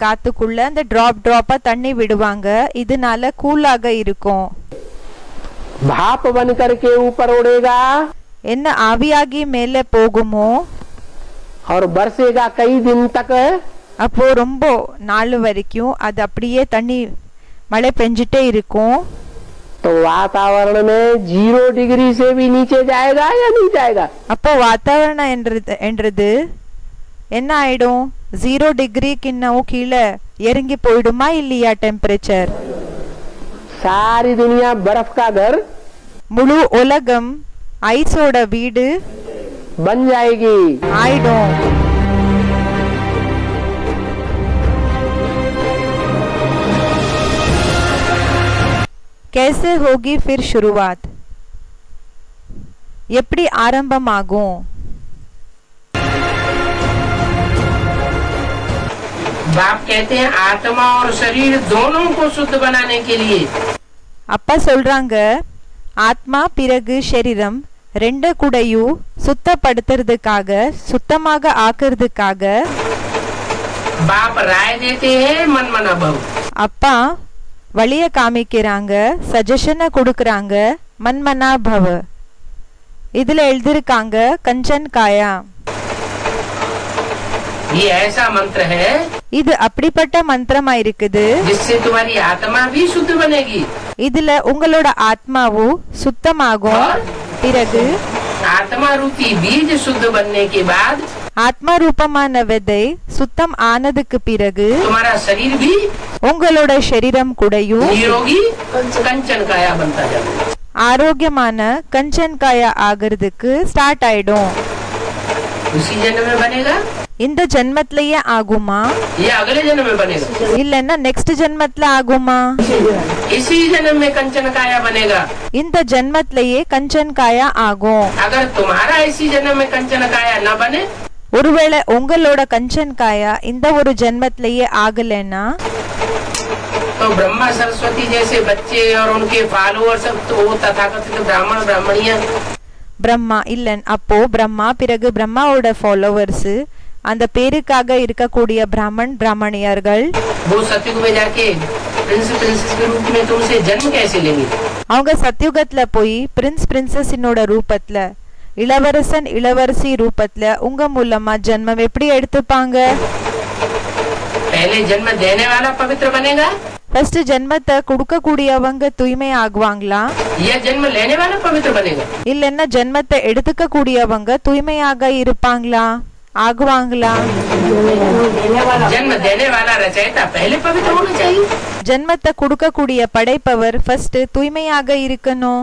காத்துக்குள்ள அந்த டிராப் டிராப்பா தண்ணி விடுவாங்க, இதனால கூலாக இருக்கும். भाप बन करके ऊपर उड़ेगा என்ன ஆவியாகி மேலே போகுமோ, और बरसेगा कई दिन तक. அப்போ ரொம்ப நாள் வரைக்கும் அது அப்படியே தண்ணி மழை பெஞ்சிட்டே இருக்கும். तो वातावरण में 0 डिग्री से भी नीचे जाएगा या नहीं जाएगा? அப்போ வாतावरण என்றது என்ன ஆயிடும்? 0 டிகிரிக்கு இன்னும் கீழே இறங்கி போயிடுமா இல்லையா டெம்பரேச்சர்? सारी दुनिया बर्फ का घर முழு உலகம் ஐஸோட வீடு बन जाएगी. ஆயிடும். कैसे होगी फिर शुरुआत? எப்படி ஆரம்பமாகும்? बाप कहते हैं आत्मा और शरीर दोनों को शुद्ध बनाने के लिए அப்பா சொல்றாங்க ஆத்மா பிறகு சரீரம் ரெண்டு கூடையும் சுத்தப்படுத்துறதுக்காக சுத்தமாக ஆக்குறதுக்காக बाप राय देते हैं मन मना भव। அப்பா வழிய காமிக்கிறாங்க சஜஷனை கொடுக்கறாங்க மன்மனா பவ இதுல எழுதிருக்காங்க கஞ்சன் காயா ये ऐसा मंत्र है இது அப்படிப்பட்ட மந்திரமா இருக்குது जिससे तुम्हारी आत्मा भी शुद्ध बनेगी இதுல உங்களோட ஆத்மாவும் சுத்தமாகும் பிறகு आत्मा रूपी बीज शुद्ध बनने के बाद ஆத்மா ரூபமான விதை சுத்தம் ஆனதுக்கு பிறகு तुम्हारा शरीर भी உங்களோட சரீரம் கூடயும் निरोगी कंचन काया बनता जाएगा। ஆரோக்கியமான கஞ்சன் காயா ஆகிறதுக்கு ஸ்டார்ட் ஆயிடும் उसी जन्म में बनेगा இந்த ஜென்மத்திலேயே ஆகுமா या अगले जन्म में बनेगा? இல்லன்னா நெக்ஸ்ட் ஜென்மத்துல ஆகுமா इसी जन्म में कंचन काया बनेगा। இந்த ஜென்மத்திலேயே கஞ்சன் காயா ஆகும் अगर तुम्हारा इसी जन्म में कंचन काया न बने ஒருவேளை உங்களோட கஞ்சன் காயா இந்த ஒரு ஜென்மத்திலேயே ஆகலைன்னா तो ब्रह्मा सरस्वती जैसे बच्चे और उनके फॉलोअर सब तो वो तथाकथित ब्राह्मण ब्राह्मणियां பிரம்மா இல்லன் அப்போ பிரம்மா பிறகு பிரம்மாவோட ஃபாலோவர்ஸ் அந்த பேருக்காக இருக்கக்கூடிய பிராமன் பிராமணியர்கள் वो सतयुग में जाके प्रिंस प्रिंसेस के रूप में तुमसे जन्म कैसे लेंगे? அவங்க சத்யுகத்துல போய் பிரின்ஸ் பிரின்சஸினோட ரூபத்துல இளவரசன் இளவரசி ரூபத்துல உங்க மூலமா ஜென்மம் எப்படி எடுத்துப்பாங்க पहले जन्म देने वाला पवित्र बनेगा ஃபர்ஸ்ட் ஜென்மத்தை கொடுக்க கூடியவங்க தூய்மை ஆகுவாங்களா या जन्म लेने वाला पवित्र बनेगा? இல்லன்னா ஜென்மத்தை எடுத்துக்க கூடியவங்க தூய்மையாக இருப்பாங்களா ஆகுவாங்களா जन्म देने वाला रचयिता पहले पवित्र होना चाहिए। ஜென்மத்தை கொடுக்க கூடிய படைப்பவர் ஃபர்ஸ்ட் தூய்மையாக இருக்கணும்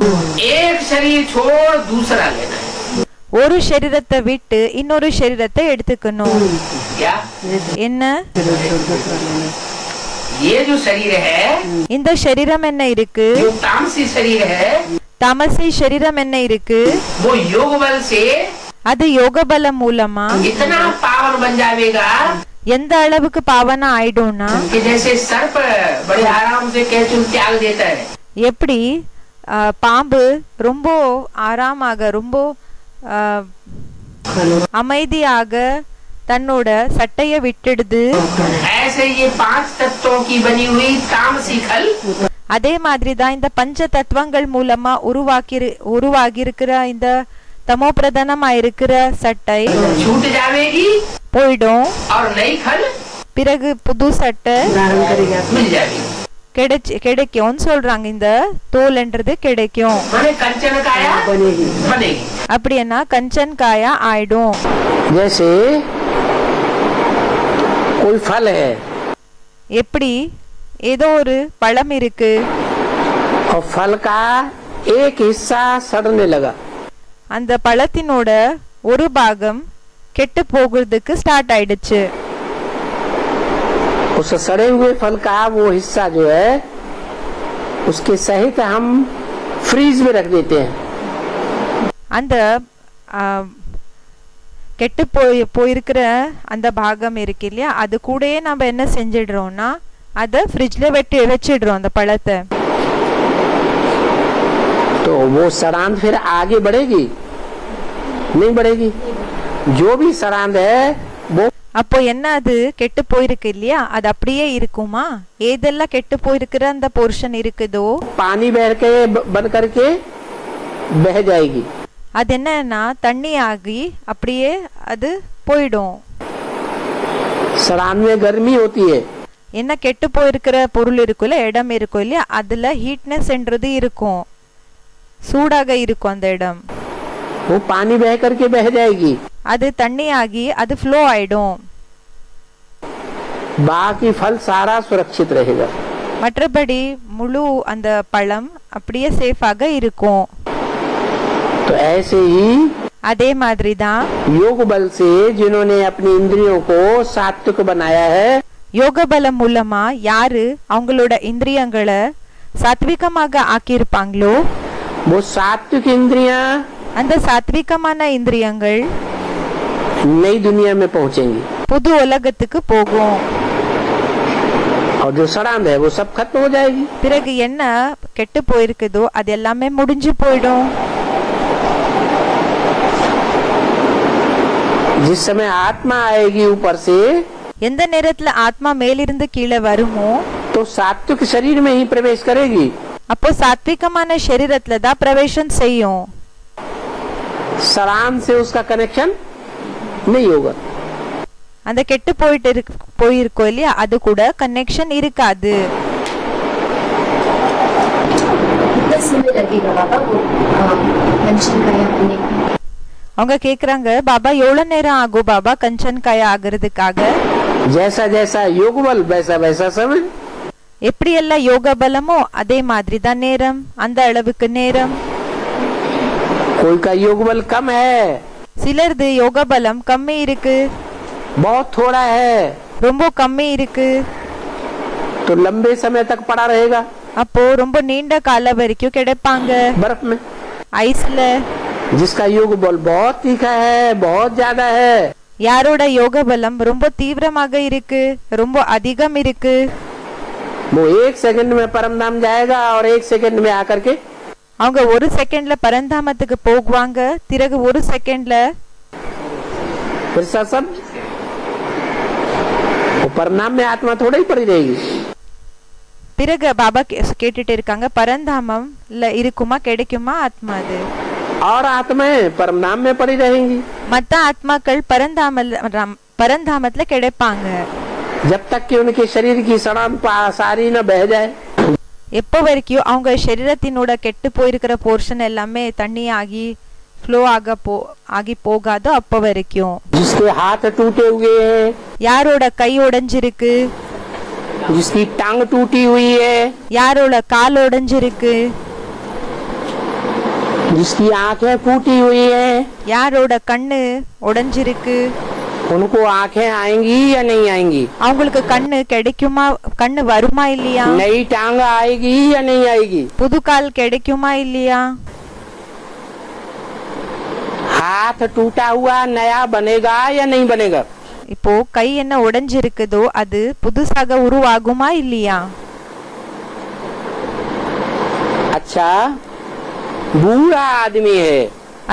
एक शरीर छोड़ दूसरा लेना है। ஒரு சரீரத்தை விட்டு இன்னொரு சரீரத்தை எடுத்துக்கணும் क्या என்ன ये जो शरीर है இந்த சரீரம் என்ன இருக்கு जो तामसी शरीर है தாமசி சரீரம் என்ன இருக்கு वो योग बल से அது யோக பலம் மூலமா इतना पावन बन जाएगा எந்த அளவுக்கு பாவனா ஆயிடும்னா कि जैसे सर्प बड़े आराम से कैचुल त्याग देता है எப்படி பாம்பு ரொம்ப ஆராமாக ரொம்ப அமைதியாக தன்னோட சட்டைய விட்டுடுது ऐसे ये 5 तत्वों की बनी हुई तामसी खल அதே மாதிரி தான் இந்த பஞ்ச தத்துவங்கள் மூலமா உருவாகி இருக்கிற இந்த தமோ பிரதானமா இருக்கிற சட்டை छूट जाएगी போயிடும் और नई खल பிறகு புது சட்டை मिल जाएगी। கிடைக்கும்னு சொல்றாங்க இந்த தோல்ன்றது கிடைக்கும் माने कंचन काया बनेगी। அப்படின்னா கஞ்சன் காயா ஆயிடும் जैसे कोई फल है எப்படி ஏதோ ஒரு பழம் இருக்கு और फल का एक हिस्सा सड़ने लगा அந்த பழத்தினோட ஒரு பாகம் கெட்டு போகிறதுக்கு ஸ்டார்ட் ஆயிடுச்சு उस सड़े हुए फल का वो हिस्सा जो है उसके सहित हम फ्रीज में रख देते हैं। அந்த கெட்டு போயிருக்கிற அந்த பாகம் இருக்கு இல்லையா அது கூடயே நம்ம என்ன செஞ்சிடுறோம்னா அத ஃப்ரிட்ஜ்ல வச்சிடுறோம் அந்த பழத்தை तो वो सड़ांध फिर आगे बढ़ेगी नहीं बढ़ेगी। जो भी सड़ांध है वो அப்போ என்ன அது கெட்டு போயிருக்கு இல்லையா அது அப்படியே இருக்குமா ஏதெல்லாம் கெட்டு போயிருக்கிற அந்த போர்ஷன் இருக்குதோ पानी बह के बन करके बह जाएगी। அது என்னன்னா தண்ணி ஆகி அப்படியே அது போயிடும் सड़ांध में गर्मी होती है என்ன கெட்டு போயிருக்கிற பொருள் இருக்குல்ல இடம் இருக்கும் இல்லையா அதுல ஹீட்னஸ்ன்றது இருக்கும் சூடாக இருக்கும் அந்த இடம் वो पानी बह करके बह जाएगी அது தண்ணி ஆகி அது ஃப்ளோ ஆயிடும் बाकी फल सारा सुरक्षित रहेगा। மற்றபடி முழு அந்த பழம் அப்படியே சேஃபாக இருக்கும் तो ऐसे ही அதே மாதிரி தான் योग बल से जिन्होंने अपनी इंद्रियों को सात्विक बनाया है யோக பலம் மூலமா யாரு அவங்களோட இந்திரியங்களை சாத்விகமாக ஆக்கியிருப்பாங்களோ वो सात्विक इंद्रियां அந்த சாத்விகமான இந்திரியங்கள் नई दुनिया में पहुंचेंगी। புது உலகத்துக்கு போகும் और जो सड़ांध है वो सब खत्म हो जाएगी। பிறகு என்ன கெட்டு போயிருக்குதோ அது எல்லாமே முடிஞ்சு போயிடும். जिस समय आत्मा आएगी ऊपर से எந்த நேரத்துல ஆத்மா மேலிருந்து கீழே வருமோ तो सात्विक शरीर में ही प्रवेश करेगी। அப்போ சாத்விகமான சரீரத்துல தான் பிரவேசம் செய்யும். सड़ांध से उसका कनेक्शन नहीं होगा। அந்த கெட்டு போயிருக்கோம் இல்லையா அது கூட கனெக்ஷன் இருக்காது. அவங்க கேக்குறாங்க பாபா எவ்வளவு நேரம் ஆகும் பாபா கஞ்சன் காயா ஆகிறதுக்காக? जैसा जैसा योग बल वैसा वैसा समय। எப்படி எல்லாம் யோக பலமோ அதே மாதிரி தான் நேரம், அந்த அளவுக்கு நேரம். कोई का योग बल कम है, சிலர்து யோக பலம் கம்மி இருக்கு, बहुत थोड़ा है, ரொம்ப கம்மி இருக்கு. तो लंबे समय तक पड़ा रहेगा அப்போ ரொம்ப நீண்ட கால வரைக்கும் கிடைப்பாங்க बर्फ में। ஐஸ்ல. जिसका योग बल बहुत तीखा है, बहुत ज्यादा है, யாரோட யோக பலம் ரொம்ப தீவிரமாக இருக்கு, ரொம்ப அதிகம் இருக்கு, वो 1 सेकंड में परम धाम जाएगा और 1 सेकंड में आकर के அவங்க 1 செகண்ட்ல பரந்தாமத்துக்கு போகுவாங்க, பிறகு 1 செகண்ட்ல फिर सब वो परिणाम में आत्मा थोड़ा ही पड़ी रहेगी। பிறகு பாபா கேட்டுட்டு இருக்காங்க பரந்தாமம்ல இருக்குமா கிடைக்குமா ஆத்மா அது? और आत्माएं परमधाम में पड़ी रहेंगी மத்த ஆத்மாக்கள் பரந்தாமத்துல கிடைப்பாங்க जब तक कि उनके शरीर की सड़ांध सारी न बह जाए। எப்போ வரைக்கும் அவங்க சரீரத்தினோட கெட்டு போயிருக்கிற போர்ஷன் எல்லாமே தண்ணி ஆகி ஃப்ளோ ஆகி போகாதோ அப்போ வரைக்கும். जिसके हाथ टूटे हुए हैं, யாரோட கை உடைஞ்சிருக்கு, जिसकी टांग टूटी हुई है, யாரோட கால் உடைஞ்சிருக்கு, जिसकी आंखें फूटी हुई है, யாரோட கண்ணு உடைஞ்சிருக்கு, उनको आंखें आएंगी या नहीं आएंगी? அவங்களுக்கு கண்ணு கிடைக்குமா, கண்ணு வருமா இல்லையா? नई टांग आएगी या नहीं आएगी? புது கால் கிடைக்குமா இல்லையா? हाथ टूटा हुआ नया बनेगा या नहीं बनेगा? இப்போ கை என்ன உடைஞ்சிருக்குதோ அது புதுசாக உருவாகுமா இல்லையா? अच्छा बूढ़ा आदमी है,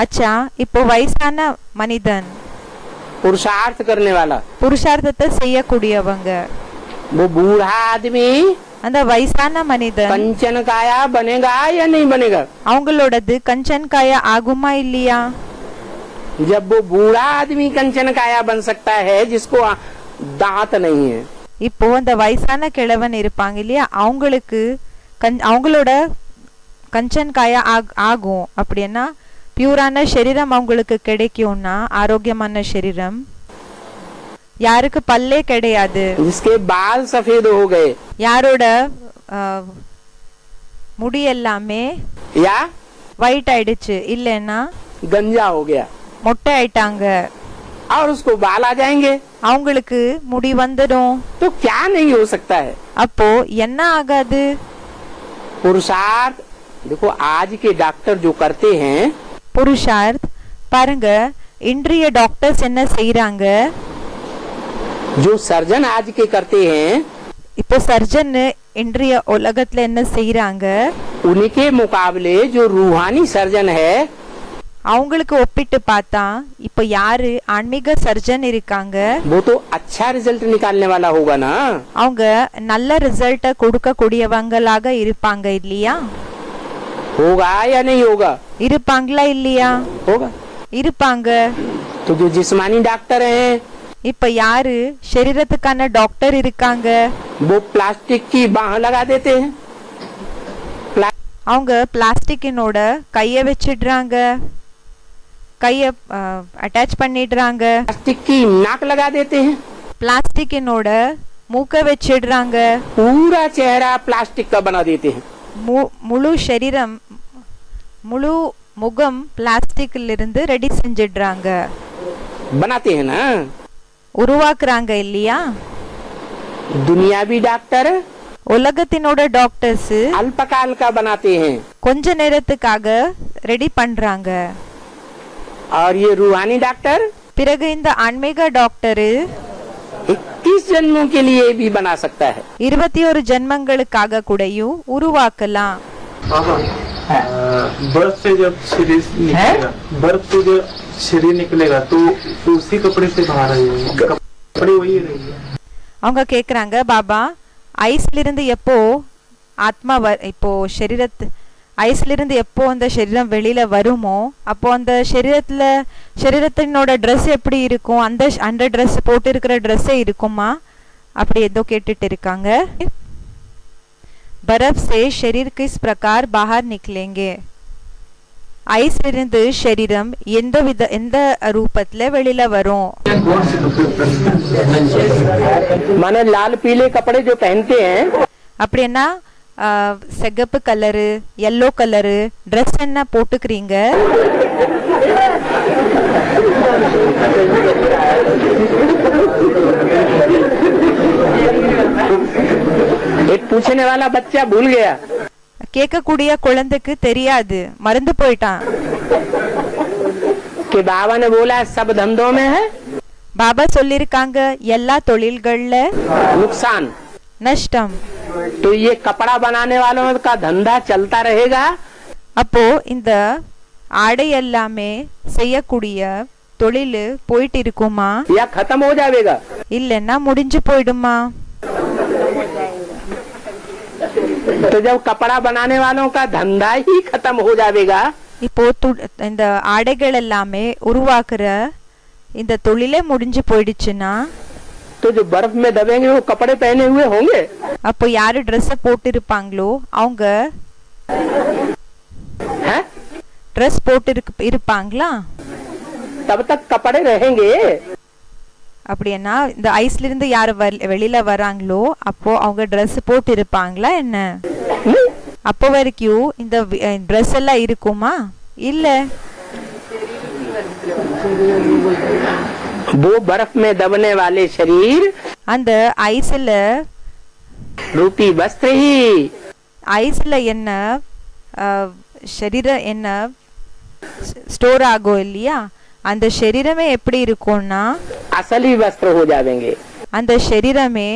அச்சா இப்போ வயசான மனிதன், पुरुषार्थ करने वाला, புருஷார்த்தத்தை செய்யக்கூடியவங்க, वो बूढ़ा आदमी அந்த வயசான மனிதன் कंचन काया बनेगा या नहीं बनेगा? அவங்களோடது கஞ்சன் காயா ஆகுமா இல்லையா? जब वो बूढ़ा आदमी कंचन काया बन सकता है जिसको दांत नहीं है, இப்போ அந்த வயசான கிழவன் இருப்பாங்க இல்லையா அவங்களுக்கு அவங்களோட கஞ்சன் காயா ஆகும். அப்படின்னா பியூரான சரீரம் அவங்களுக்கு கிடைக்கும்னா ஆரோக்கியமான சரீரம். யாருக்கு பல்லே கிடையாது, जिसके बाल सफेद हो गए யாரோட முடி எல்லாமே या ஒயிட் ஆயிடுச்சு இல்லைன்னா गंजा हो गया மொட்டை ஆயிட்டாங்க, और उसको बाल आ जाएंगे, அவங்களுக்கு முடி வந்துடும். तो क्या नहीं हो सकता है? அப்போ என்ன ஆகாது? पुरुषार्थ देखो आज के डॉक्टर जो करते हैं, புருஷார்த் பாருங்க இன்றைய டாக்டர்ஸ் என்ன செய்யறாங்க, जो सर्जन आज के करते हैं, இப்போ சர்ஜன் இன்றைய உலகத்துல என்ன செய்யறாங்க, उनके मुकाबले जो रूहानी सर्जन है அவங்களுக்கு ஒப்பிட்டு பார்த்தா இப்போ யாரு ஆன்மீக சர்ஜன் இருக்காங்க, वो तो अच्छा रिजल्ट निकालने वाला होगा ना। அவங்க நல்ல ரிசல்ட்ட கொடுக்க கூடியவங்களாக இருப்பாங்க இல்லையா? होगा या नहीं होगा? இருப்பாங்களா இல்லையா? होगा। இருப்பாங்க. तो जो जिस्मानी डॉक्टर हैं, இப்ப யாரு சரீரத்துக்கான டாக்டர் இருக்காங்க, वो प्लास्टिक की बाह लगा देते हैं, அவங்க பிளாஸ்டிக்கினோட கைய வச்சிடுறாங்க, கைய அட்டாச் பண்ணிடுறாங்க, प्लास्टिक की नाक लगा देते हैं, பிளாஸ்டிக்கினோட மூக்க வச்சிடுறாங்க, पूरा चेहरा प्लास्टिक का बना देते हैं, முழு சரீரம் முழு முகம் பிளாஸ்டிக்ல இருந்து ரெடி செஞ்சிடுறாங்க, बनाते हैं ना, உருவாக்குறாங்க இல்லையா? दुनियावी डॉक्टर உலகத்தினோட டாக்டர்ஸ் अल्पकाल का बनाते हैं, கொஞ்ச நேரத்துக்காக ரெடி பண்றாங்க. और ये रूहानी डॉक्टर பிறகு இந்த ஆன்மீக டாக்டர் 21 जन्मों के लिए भी बना सकता है। 21 ஜென்மங்களுக்காக கூடயும் உருவாக்கலாம். बर्थ से जब शरीर निकलेगा, बर्थ से जब शरीर निकलेगा तो उसी कपड़े से बाहर आएगा, कपड़े वही रहेंगे. அவங்க கேக்குறாங்க, பாபா ஐஸ்ல இருந்து எப்போ ஆத்மா இப்போ ஐஸ்ல இருந்து எப்போ அந்த சரீரம் வெளியில வருமோ அப்போ அந்த சரீரத்தினோட ட்ரெஸ் எப்படி இருக்கும், அந்த ட்ரெஸ் போட்டு இருக்கிற ட்ரெஸ்ஸே இருக்குமா அப்படி ஏதோ கேட்டுட்டு இருக்காங்க. बर्फ से शरीर किस प्रकार बाहर निकलेंगे? ஐஸ்ல இருந்து சரீரம் எந்த ரூபத்துல வெளியில வரும்? माने लाल पीले कपड़े जो पहनते हैं, அப்படின்னா சிகப்பு கலரு yellow கலரு ட்ரெஸ் என்ன போட்டுக்கிறீங்க? एक पूछने वाला बच्चा भूल गया. கேட்கக்கூடிய குழந்தைக்கு தெரியாது, மறந்து போயிட்டான். कि बाबा ने बोला सब धंधों में है பாபா சொல்லிருக்காங்க எல்லா தொழில்கள்ல नुकसान. நஷ்டம். तो ये कपड़ा बनाने वालों का धंधा चलता रहेगा. அப்போ இந்த ஆடை எல்லாமே செய்யக்கூடிய தொழில் போயிட்டு இருக்குமா या खत्म हो जाएगा? இல்லன்னா முடிஞ்சு போயிடுமா? तो जब कपड़ा बनाने वालों का धंधा ही खत्म हो जाएगा, இப்போ இந்த ஆடைகள் எல்லாமே உருவாக்குற இந்த தொழிலே முடிஞ்சு போயிடுச்சுன்னா तो जो बर्फ में दबेंगे वो कपड़े पहने हुए होंगे. அப்போ யாரு ட்ரெஸ் போட்டு இருப்பாங்களோ அவங்க ட்ரெஸ் போட்டு இருப்பாங்களா? तब तक कपड़े रहेंगे. அப்படின்னா இந்த ஐஸ்ல இருந்து யாரு வெளியில வராங்களோ அப்போ அவங்க ட்ரெஸ் போட்டு இருப்பாங்களா என்ன? அப்போ வரைக்கும் இந்த ட்ரெஸ் எல்லாம் இருக்குமா? இல்ல. वो बर्फ में दबने वाले शरीर அந்த ஐஸ்ல रूपी वस्त्र ही ஐஸ்ல என்ன சரீரம் என்ன ஸ்டோர் ஆகும் இல்லையா, அந்த சரீரமே எப்படி இருக்கும்னா असली वस्त्र हो जाएंगे. அந்த சரீரமே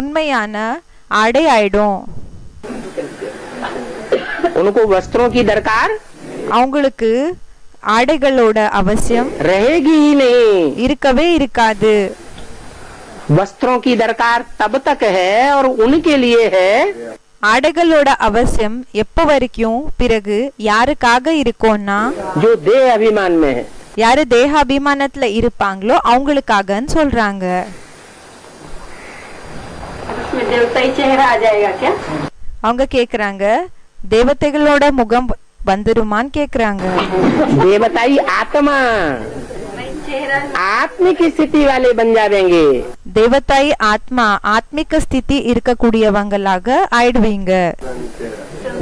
உண்மையான ஆடை ஆயிடும். उनको वस्त्रों की दरकार அவங்களுக்கு ஆடைகளோட அவசியம் रहेगी ही नहीं. இருக்கவே இருக்காது. वस्त्रों की दरकार तब तक है और उनके लिए है ஆடைகளோட அவசியம் எப்ப வரைக்கும் பிறகு யாருக்காக இருக்கும்னா जो देह अभिमान में है. யாரு தேக அபிமானத்துல இருப்பாங்களோ அவங்களுக்காகன்னு சொல்றாங்க. அவங்க கேக்குறாங்க தேவதைகளோட முகம் வந்துருமான்னு கேக்குறாங்க. देवताई आत्मा आत्मिक स्थिति वाले बन जाएंगे. தேவதாய் ஆத்மா ஆத்மிக ஸ்திதி இருக்கக்கூடியவங்களாக ஆயிடுவீங்க.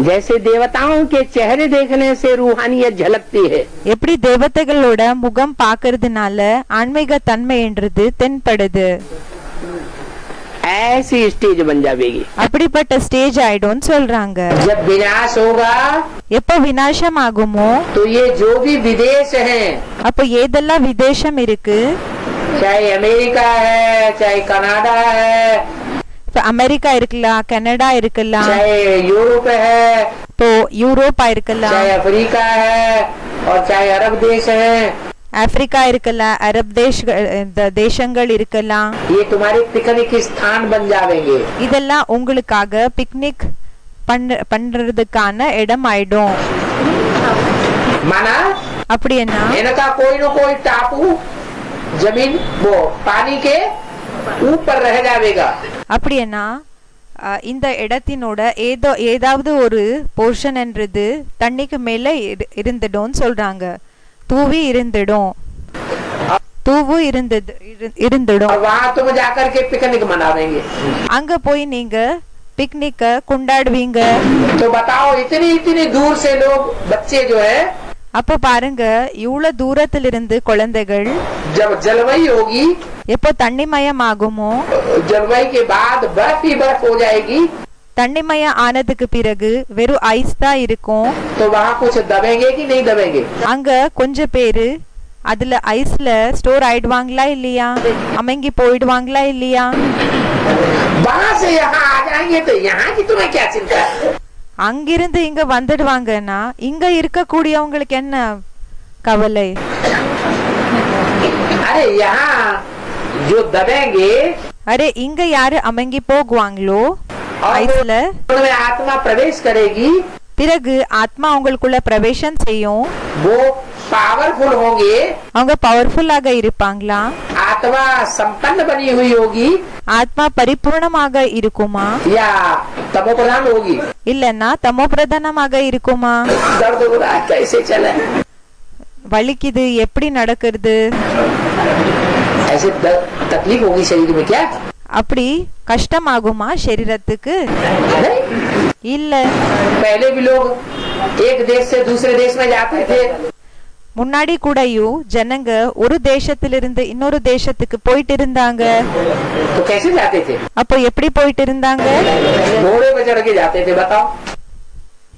जैसे देवताओं के चेहरे देखने से रूहानियत झलकती है, எப்படி தேவதைகளோட முகம் பாக்குறதுனால ஆன்மீக தன்மைன்றது தென்படுது, ऐसी स्टेज बन जाएगी. அப்படிப்பட்ட ஸ்டேஜ் ஆயிடும்னு சொல்றாங்க. जब विनाश होगा எப்ப விநாசம் ஆகுமோ तो ये जो भी विदेश हैं, அப்ப ஏதெல்லாம் விதேசம் இருக்கு, चाहे अमेरिका है, चाहे कनाडा है, இப்ப அமெரிக்கா இருக்கலாம், கனடா இருக்கலாம், चाहे यूरोप है, இப்போ யூரோப்பா இருக்கலாம், चाहे अफ्रीका है और चाहे अरब देश है, ஆப்பிரிக்கா இருக்கலாம், அரப் தேசங்கள் இருக்கலாம், ये तुम्हारे पिकनिक स्थान बन जाएंगे. இதெல்லாம் உங்களுக்காக பிக்னிக் பண்றதுக்கான இடம் ஆயிடும். माना அப்படி என்ன इनका कोई न कोई टापू जमीन वो पानी के ऊपर रह जाएगा. அப்படின்னா இந்த இடத்தினோட ஏதாவது ஒரு போர்ஷன் என்றது தண்ணிக்கு மேல இருந்துடும் சொல்றாங்க. தூவி இருந்துடும், தூவு இருந்துடும். वहाँ तुम जाकर के पिकनिक मनावेंगे. அங்க போய் நீங்க பிக்னிக்க கொண்டாடுவீங்க. तो बताओ इतनी इतनी दूर से लोग बच्चे जो है, அப்ப பாருங்க இவ்வளவு தூரத்திலிருந்து குழந்தைகள் जब जलवायु होगी, எப்போ தண்ணிமயம் ஆகுமோ, जलवायु के बाद बर्फ ही बर्फ हो जाएगी, தண்ணிமயம் ஆனதுக்கு பிறகு வெறும் ஐஸ் தான் இருக்கும். तो वहाँ कुछ दबेंगे कि नहीं दबेंगे? அங்க கொஞ்ச பேரு அதுல ஐஸ்ல ஸ்டோர் ஆயிடுவாங்களா இல்லையா, அமங்கி போயிடுவாங்களா இல்லையா? वहां से यहाँ आ जाएंगे तो यहाँ की तुम्हें क्या चिंता है? அங்கிருந்து இங்க வந்துடுவாங்கன்னா இங்க இருக்கக்கூடியவங்களுக்கு என்ன கவலை? अरे यहाँ जो दबेंगे அரே இங்க யாரு அமங்கி போகுவாங்களோ ஐஸ்ல, उनमें आत्मा प्रवेश करेगी, பிறகு ஆத்மா அவங்களுக்குள்ள பிரவேசம் செய்யும். वो पावरफुल होंगे, அவங்க பவர்ஃபுல்லாக இருப்பாங்களா? आत्मा संपन्न बनी हुई होगी ஆத்மா பரிபூர்ணமாக இருக்குமா या तमो प्रधान होगी? இல்லன்னா தமோ பிரதானமாக இருக்குமா? दर्द हो रहा है कैसे चले? வலிக்குது எப்படி நடக்கிறது? ऐसे तकलीफ होगी शरीर में क्या? அப்படி கஷ்டமாகுமா शरीरத்துக்கு? नहीं, இல்ல. पहले भी लोग एक देश से दूसरे देश में जाते थे, முன்னாடி கூடயும் ஜனங்க ஒரு தேசத்திலிருந்து இன்னொரு தேசத்துக்கு போயிட்டு இருந்தாங்க. तो कैसे जाते थे? அப்போ எப்படி போயிட்டு இருந்தாங்க? घोड़े पे चढ़ के जाते थे, बताओ।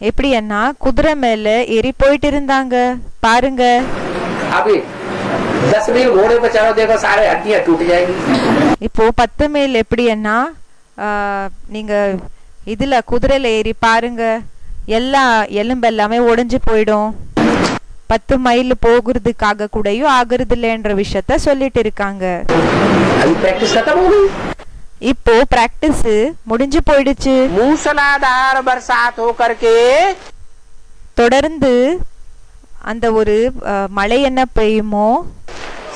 எப்படின்னா குதிரை மேல ஏறி போயிட்டு இருந்தாங்க. பாருங்க, अभी 10 मील घोड़े पे चढ़ो, देखो सारे हड्डियां टूट जाएगी। இப்போ 10 மைல் எப்படின்னா நீங்க இதுல குதிரையில ஏறி பாருங்க, எல்லா எலும்பு எல்லாமே உடைஞ்சு போயிடும். 10 மைல் போகிறதுக்காக கூடயும் ஆகுறது இல்லைன்ற விஷயத்த சொல்லிட்டு இருக்காங்க. अभी प्रैक्टिस खत्म हो गई, இப்போ பிராக்டிஸ் முடிஞ்சு போயிடுச்சு. मूसलाधार बरसात होकर के தொடர்ந்து அந்த ஒரு மழை என்ன பெய்யுமோ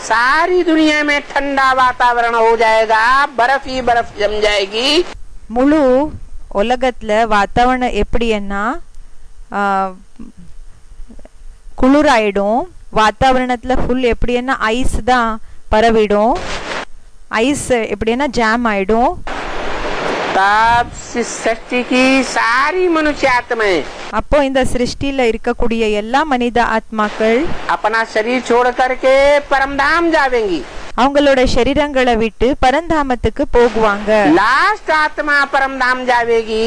सारी दुनिया में ठंडा वातावरण हो जाएगा, बर्फ ही बर्फ जम जाएगी। முழு உலகத்துல வாத்தாவரணம் எப்படின்னா குளிராயிடும். வாத்தாவரணத்துல ஃபுல் எப்படின்னா ஐஸ் தான் பரவிடும். ஐஸ் எப்படின்னா ஜாம் ஆயிடும். तब सृष्टि की सारी मनुष्य आत्माएं அப்போ இந்த சிருஷ்டில இருக்கக்கூடிய எல்லா மனித ஆத்மாக்கள் अपना शरीर छोड़ करके परमधाम जावेंगी। அவங்களோட शरीरங்களை விட்டு பரந்தாமத்துக்கு போகுவாங்க. लास्ट आत्मा परमधाम जावेगी,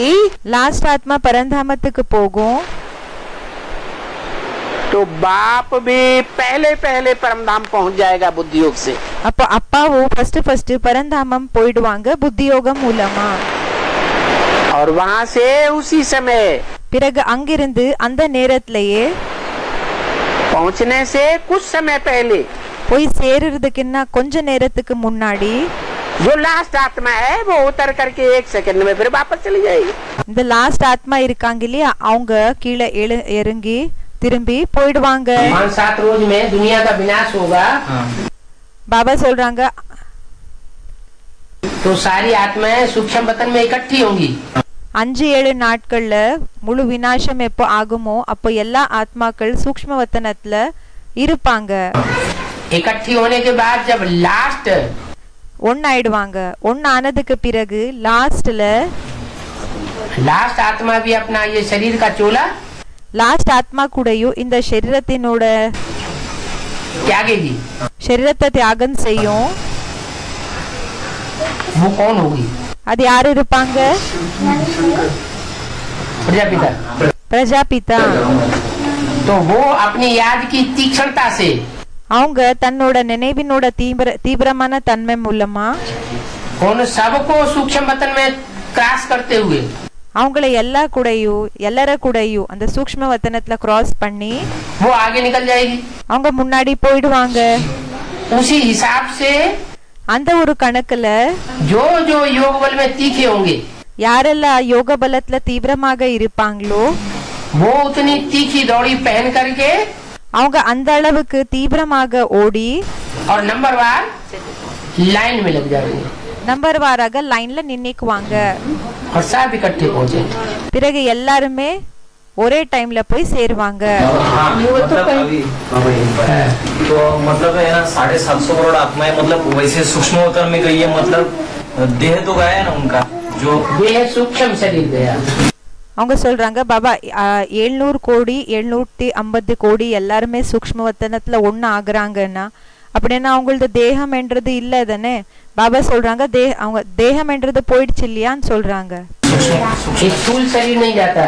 லாஸ்ட் ஆத்மா பரந்தாமத்துக்கு போகும். तो बाप भी पहले पहले परमधाम पहुंच जाएगा बुद्धि योग से। அப்போ அப்பாவும் ஃபர்ஸ்ட் பரந்தாமம் போயிடுவாங்க புத்தி யோகம் மூலமா. और वहां से उसी समय பிறகு அங்கிருந்து அந்த நேரத்திலேயே पहुंचने से कुछ समय पहले போய் சேருறதுக்குன்னா கொஞ்ச நேரத்துக்கு முன்னாடி जो लास्ट आत्मा है वो उतर करके 1 सेकंड में फिर वापस चली जाएगी। இந்த லாஸ்ட் ஆத்மா இருக்காங்க இல்லையா, அவங்க கீழே இறங்கி திரும்பி போயிடுவாங்க. 5-7 रोज में दुनिया का विनाश होगा, பாபா சொல்றாங்க तो सारी आत्माएं सूक्ष्म वतन में इकट्ठी होंगी। 5-7 நாட்கள்ல முழு விநாசம் எப்போ ஆகுமோ அப்போ எல்லா ஆத்மாக்கள் சூக்ஷ்ம வத்தனத்துல இருப்பாங்க. इकट्ठी होने के बाद जब लास्ट ஒன்னாயிடுவாங்க. ஒன்னானதுக்கு பிறகு லாஸ்ட்ல लास्ट आत्मा भी अपना ये शरीर का चोला லாஸ்ட் ஆத்மா கூடயும் இந்த शरीरத்தினோட त्यागेगी। शरीरத்தை தியாகம் செய்யும். वो कौन होगी? அது யாரு இருப்பாங்க? प्रजापिता। பிரஜாபிதா. तो वो अपनी याद की तीक्ष्णता से அவங்க தன்னோட நினைவினோட தீவிரமான தன்மை மூலமா उन सबको सूक्ष्म वतन में क्रॉस करते हुए அவங்கள எல்லார கூடயும் அந்த சூக்ஷ்ம வத்தனத்துல கிராஸ் பண்ணி वो आगे निकल जाएगी। அவங்க முன்னாடி போயிடுவாங்க. उसी हिसाब से அந்த ஒரு கணக்குல जो जो योग बल में तीखे होंगे யாரெல்லாம் யோக பலத்துல தீவிரமாக இருப்பாங்களோ वो उतनी तीखी दौड़ी पहन करके அவங்க அந்த அளவுக்கு தீவிரமாக ஓடி और नंबरवार लाइन में लग जाएंगे நம்பர் வாராக லைன்ல நின்னுக்குவாங்க. और सब इकट्ठे पहुंचे। பிறகு எல்லாருமே ஒரே டைம்ல போய் சேருவாங்க. तो मतलब है ना 750 करोड़ आत्माएं मतलब वैसे सूक्ष्म अवतार में गई है, मतलब देह तो गया है ना उनका, जो देह सूक्ष्म शरीर गया। அவங்க சொல்றாங்க பாபா 700 கோடி 750 கோடி எல்லாருமே சூக்ஷ்ம வத்தனத்துல ஒன்னு ஆகுறாங்கன்னா அப்படின்னா அவங்களது தேகம் என்றது இல்ல தானே. பாபா சொல்றாங்க அவங்க தேகம் என்றது போயிடுச்சு இல்லையான்னு சொல்றாங்க. स्थूल शरीर नहीं जाता।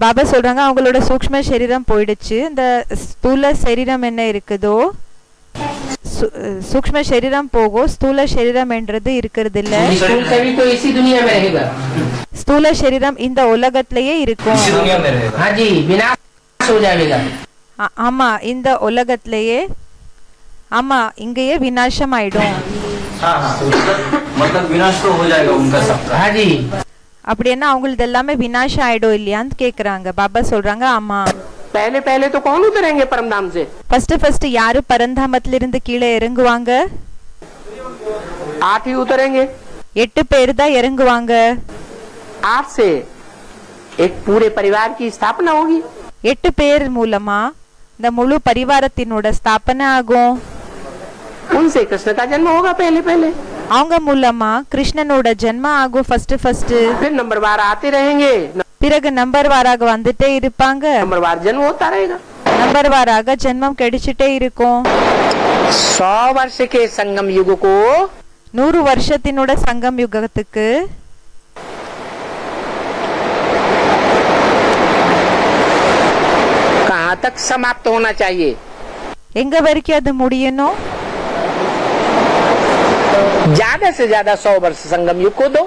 பாபா சொல்றாங்க அவங்களோட சூக்ஷ்ம சரீரம் போயிடுச்சு. இந்த ஸ்தூல சரீரம் என்ன இருக்குதோ சூக்ஷ்ம சரீரம் போகும், ஸ்தூல சரீரம் என்றது இருக்கிறது இல்ல. स्थूल शरीर तो इसी दुनिया में रहेगा। ஸ்தூல சரீரம் இந்த உலகத்திலேயே இருக்கும். इसी दुनिया में रहेगा। हाँ जी, विनाश हो जाएगा। ஆமா, இந்த உலகத்திலேயே, ஆமா இங்கேயே விநாசம் ஆயிடும். हाँ हाँ, मतलब विनाश तो हो जाएगा उनका सबका। हाँ जी। அப்படின்னா அவங்களுக்கு எல்லாமே விநாசம் ஆயிடும் இல்லையான்னு கேக்குறாங்க. பாபா சொல்றாங்க ஆமா. पहले पहले तो कौन उतरेंगे परमधाम से? ஃபர்ஸ்ட் யாரு பரந்தாமத்துல இருந்து கீழே இறங்குவாங்க? 8 ही उतरेंगे। 8 பேர் தான் இறங்குவாங்க. 8 से एक पूरे परिवार की स्थापना होगी। 8 பேர் மூலமா இந்த முழு பரிவாரத்தினோட ஸ்தாபனை ஆகும். उनसे कृष्ण का जन्म होगा पहले पहले। அவங்க மூலமா கிருஷ்ணனோட ஜென்மம் ஆகும் ஃபர்ஸ்ட். फिर नंबरवार आते रहेंगे। பிறகு நம்பர் வாராக வந்துட்டே இருப்பாங்க. नंबरवार जन्म होता रहेगा। நம்பர் வாராக ஜென்மம் கிடைச்சிட்டே இருக்கும். 100 वर्ष के संगम युग को 100 வருஷத்தினோட சங்கம் யுகத்துக்கு कहाँ तक समाप्त होना चाहिए? எங்க வரைக்கும் அது முடியணும்? ज्यादा से ज्यादा 100 वर्ष संगम युग को दो।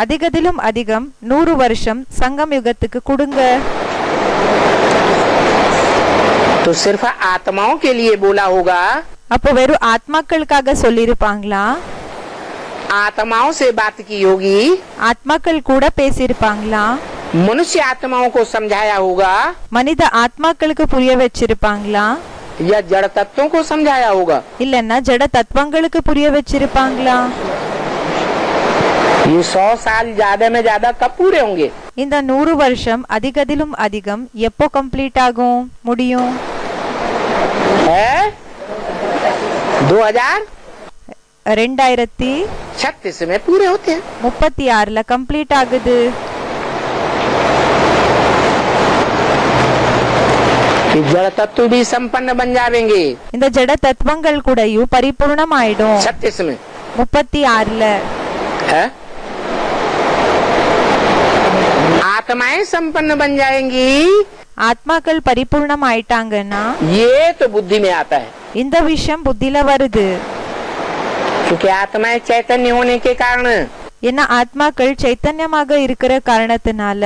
அதிகத்திலும் அதிகம் 100 வருஷம் சங்கம் யுகத்துக்கு கொடுங்க. तो सिर्फ आत्माओं के लिए बोला होगा। அப்போ வெறும் ஆத்மாக்களுக்காக சொல்லிருப்பாங்களா? आत्माओं से बात की होगी। ஆத்மாக்கள் கூட பேசியிருப்பாங்களா? मनुष्य आत्माओं को समझाया होगा மனித ஆத்மாக்களுக்கு புரிய வச்சிருப்பாங்களா? या जड़ तत्वों को समझाया होगा? இல்லன்னா ஜட தத்துவங்களுக்கு புரிய வச்சிருப்பாங்களா? ये 100 साल ज्यादा में ज्यादा कब पूरे होंगे? இந்த 100 வருஷம் அதிகத்திலும் அதிகம் எப்போ கம்ப்ளீட் ஆகும் முடியும்? है 2036 में पूरे होते हैं। 36ல கம்ப்ளீட் ஆகுது. कि जड़ तत्व भी संपन्न बन जाएंगे। இந்த ஜட தத்துவங்கள் கூடயும் பரிபூர்ணம் ஆயிடும் 36 में 36ல. है आत्माएं संपन्न बन जाएंगी। ஆத்மாக்கள் பரிபூர்ணம் ஆயிட்டாங்கன்னா ये तो बुद्धि में आता है, இந்த விஷயம் புத்தில வருது. क्योंकि आत्माएं चैतन्य होने के कारण ஏன்னா ஆத்மாக்கள் சைத்தன்யமாக இருக்கிற காரணத்தினால